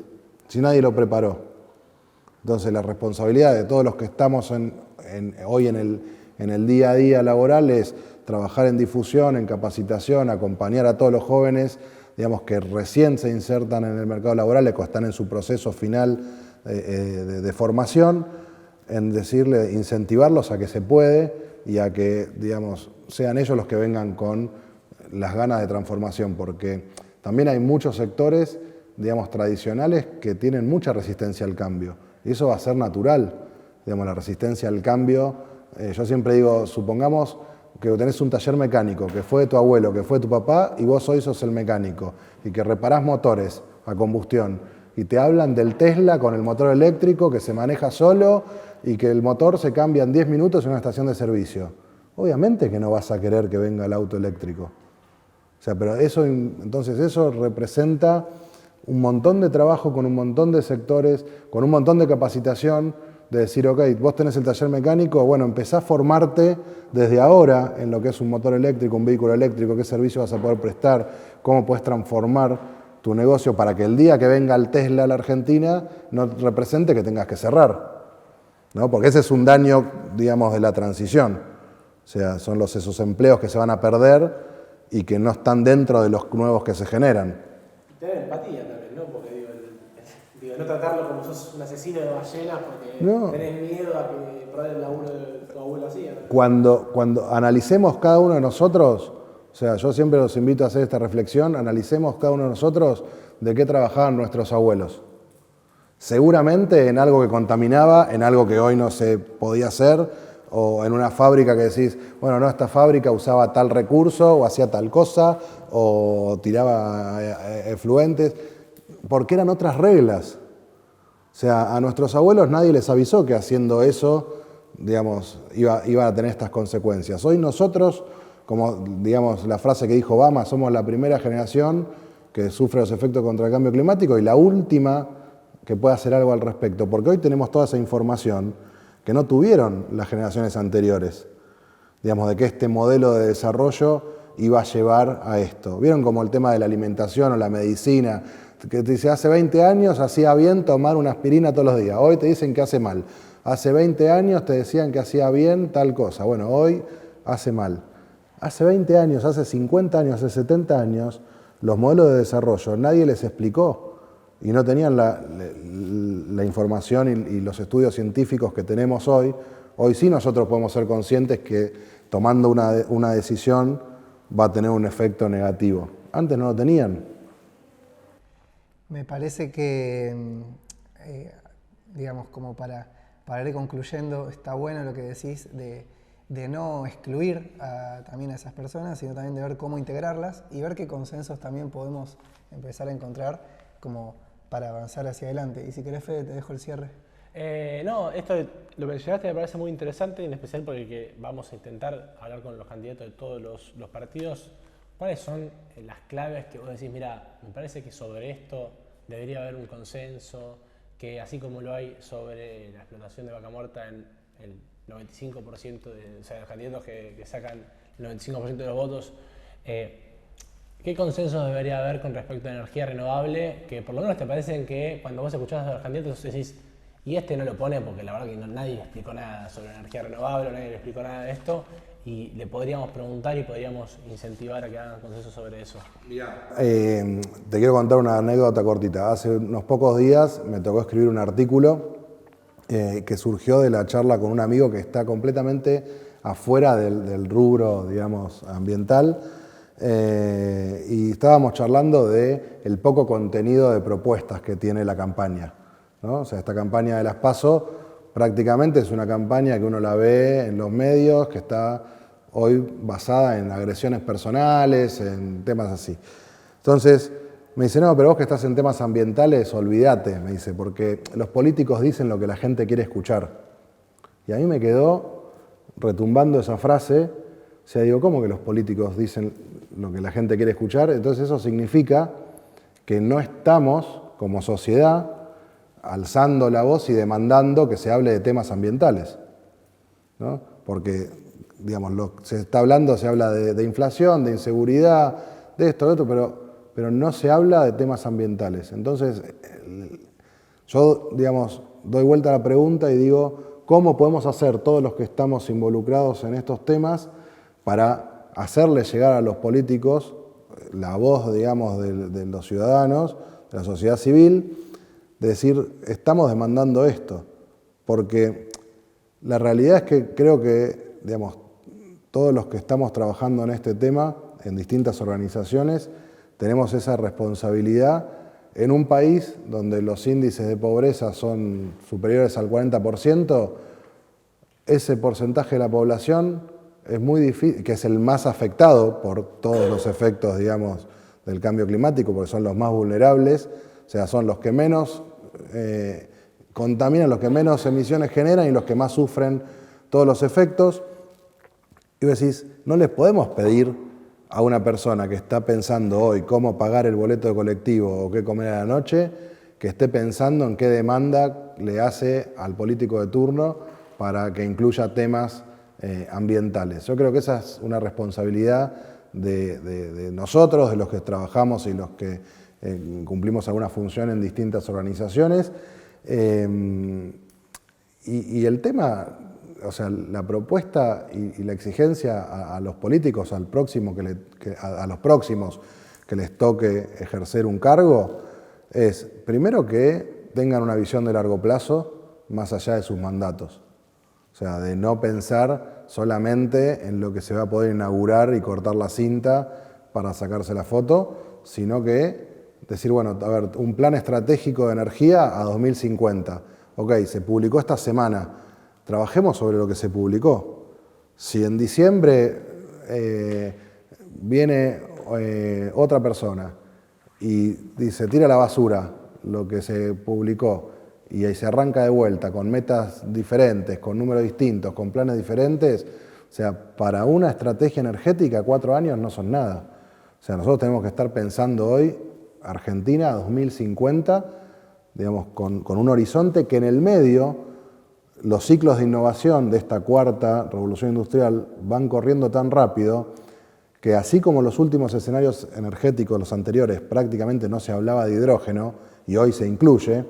si nadie lo preparó. Entonces la responsabilidad de todos los que estamos hoy en el día a día laboral es trabajar en difusión, en capacitación, acompañar a todos los jóvenes, digamos, que recién se insertan en el mercado laboral, que están en su proceso final de formación, en decirle, incentivarlos a que se puede y a que, digamos, sean ellos los que vengan con las ganas de transformación, porque también hay muchos sectores, digamos, tradicionales que tienen mucha resistencia al cambio, y eso va a ser natural, digamos, la resistencia al cambio. Yo siempre digo, supongamos que tenés un taller mecánico, que fue de tu abuelo, que fue de tu papá, y vos hoy sos el mecánico, y que reparás motores a combustión, y te hablan del Tesla con el motor eléctrico que se maneja solo y que el motor se cambia en 10 minutos en una estación de servicio. Obviamente que no vas a querer que venga el auto eléctrico. O sea, pero entonces eso representa un montón de trabajo con un montón de sectores, con un montón de capacitación, de decir, ok, vos tenés el taller mecánico, bueno, empezá a formarte desde ahora en lo que es un motor eléctrico, un vehículo eléctrico, qué servicio vas a poder prestar, cómo podés transformar tu negocio para que el día que venga el Tesla a la Argentina no represente que tengas que cerrar, ¿no? Porque ese es un daño, digamos, de la transición. O sea, son esos empleos que se van a perder y que no están dentro de los nuevos que se generan. Tener empatía también, ¿no? Porque digo, no tratarlo como sos un asesino de ballenas porque tenés miedo a que pruebe el laburo de tu abuelo hacía, ¿no? Cuando analicemos cada uno de nosotros, o sea, yo siempre los invito a hacer esta reflexión, analicemos cada uno de nosotros de qué trabajaban nuestros abuelos. Seguramente en algo que contaminaba, en algo que hoy no se podía hacer, o en una fábrica que decís, bueno, no, esta fábrica usaba tal recurso, o hacía tal cosa, o tiraba efluentes, porque eran otras reglas. O sea, a nuestros abuelos nadie les avisó que haciendo eso, digamos, iba a tener estas consecuencias. Hoy nosotros, como digamos la frase que dijo Obama, somos la primera generación que sufre los efectos contra el cambio climático y la última que puede hacer algo al respecto, porque hoy tenemos toda esa información que no tuvieron las generaciones anteriores, digamos, de que este modelo de desarrollo iba a llevar a esto. ¿Vieron como el tema de la alimentación o la medicina? Que te dice, hace 20 años hacía bien tomar una aspirina todos los días, hoy te dicen que hace mal. Hace 20 años te decían que hacía bien tal cosa, bueno, hoy hace mal. Hace 20 años, hace 50 años, hace 70 años, los modelos de desarrollo nadie les explicó y no tenían la información y los estudios científicos que tenemos hoy. Hoy sí nosotros podemos ser conscientes que tomando una decisión va a tener un efecto negativo. Antes no lo tenían. Me parece que, digamos, como para ir concluyendo, está bueno lo que decís de no excluir también a esas personas, sino también de ver cómo integrarlas y ver qué consensos también podemos empezar a encontrar como para avanzar hacia adelante. Y si querés, Fede, te dejo el cierre. No, esto lo que mencionaste me parece muy interesante, en especial porque vamos a intentar hablar con los candidatos de todos los partidos. ¿Cuáles son las claves que vos decís, mira, me parece que sobre esto debería haber un consenso, que así como lo hay sobre la explotación de vaca muerta en el 95%, o sea, los candidatos que sacan el 95% de los votos, ¿qué consenso debería haber con respecto a energía renovable? Que por lo menos te parecen que cuando vos escuchás a los candidatos decís, y este no lo pone porque la verdad que nadie le explicó nada sobre energía renovable, nadie le explicó nada de esto, y le podríamos preguntar y podríamos incentivar a que hagan consenso sobre eso. Te quiero contar una anécdota cortita. Hace unos pocos días me tocó escribir un artículo que surgió de la charla con un amigo que está completamente afuera del rubro, digamos, ambiental, y estábamos charlando de el poco contenido de propuestas que tiene la campaña, ¿no? O sea, esta campaña de las PASO prácticamente es una campaña que uno la ve en los medios, que está hoy basada en agresiones personales, en temas así. Entonces, me dice, no, pero vos que estás en temas ambientales, olvídate, me dice, porque los políticos dicen lo que la gente quiere escuchar. Y a mí me quedó retumbando esa frase, o sea, digo, ¿cómo que los políticos dicen lo que la gente quiere escuchar? Entonces eso significa que no estamos, como sociedad, alzando la voz y demandando que se hable de temas ambientales, ¿no? Porque, digamos, se habla de inflación, de inseguridad, de esto, de otro, pero no se habla de temas ambientales. Entonces, yo, digamos, doy vuelta a la pregunta y digo, ¿cómo podemos hacer todos los que estamos involucrados en estos temas para hacerles llegar a los políticos la voz, digamos, de los ciudadanos, de la sociedad civil, de decir, estamos demandando esto? Porque la realidad es que creo que, digamos, todos los que estamos trabajando en este tema, en distintas organizaciones, tenemos esa responsabilidad en un país donde los índices de pobreza son superiores al 40%, ese porcentaje de la población es muy difícil, que es el más afectado por todos los efectos, digamos, del cambio climático, porque son los más vulnerables, o sea, son los que menos contaminan, los que menos emisiones generan y los que más sufren todos los efectos. Y vos decís, no les podemos pedir a una persona que está pensando hoy cómo pagar el boleto de colectivo o qué comer a la noche, que esté pensando en qué demanda le hace al político de turno para que incluya temas ambientales. Yo creo que esa es una responsabilidad de nosotros, de los que trabajamos y los que cumplimos alguna función en distintas organizaciones. Y el tema, o sea, la propuesta y la exigencia a los políticos, a los próximos que les toque ejercer un cargo, es primero que tengan una visión de largo plazo más allá de sus mandatos. O sea, de no pensar solamente en lo que se va a poder inaugurar y cortar la cinta para sacarse la foto, sino que decir, bueno, a ver, un plan estratégico de energía a 2050. Ok, se publicó esta semana. Trabajemos sobre lo que se publicó. Si en diciembre viene otra persona y dice, tira a la basura lo que se publicó y ahí se arranca de vuelta con metas diferentes, con números distintos, con planes diferentes, o sea, para una estrategia energética 4 años no son nada. O sea, nosotros tenemos que estar pensando hoy Argentina 2050, digamos, con un horizonte que en el medio los ciclos de innovación de esta cuarta revolución industrial van corriendo tan rápido que así como los últimos escenarios energéticos, los anteriores, prácticamente no se hablaba de hidrógeno y hoy se incluye,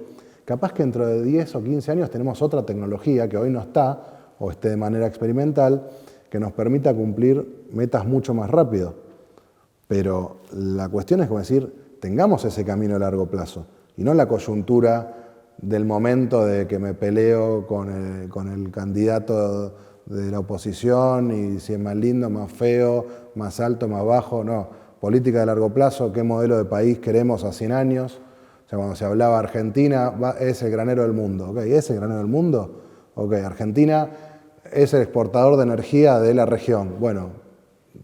capaz que dentro de 10 o 15 años tenemos otra tecnología que hoy no está o esté de manera experimental que nos permita cumplir metas mucho más rápido. Pero la cuestión es como decir, tengamos ese camino a largo plazo y no la coyuntura del momento de que me peleo con el candidato de la oposición y si es más lindo, más feo, más alto, más bajo. No, política de largo plazo, qué modelo de país queremos a 100 años. O sea, cuando se hablaba Argentina, es el granero del mundo. Okay, ¿es el granero del mundo? Ok, Argentina es el exportador de energía de la región. Bueno,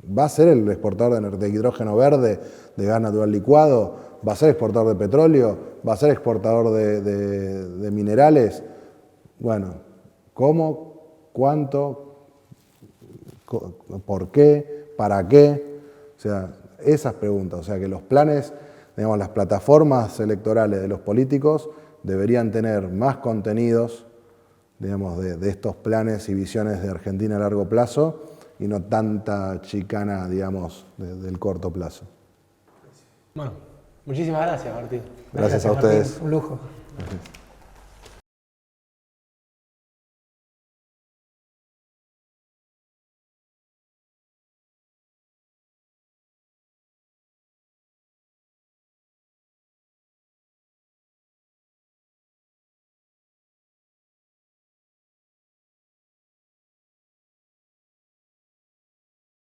¿va a ser el exportador de hidrógeno verde, de gas natural licuado? ¿Va a ser exportador de petróleo? ¿Va a ser exportador de minerales? Bueno, ¿cómo? ¿Cuánto? ¿Por qué? ¿Para qué? O sea, esas preguntas. O sea, que los planes, digamos, las plataformas electorales de los políticos deberían tener más contenidos, digamos, de estos planes y visiones de Argentina a largo plazo y no tanta chicana, digamos, del corto plazo. Bueno, muchísimas gracias, Martín. Gracias a ustedes. Un lujo. Gracias.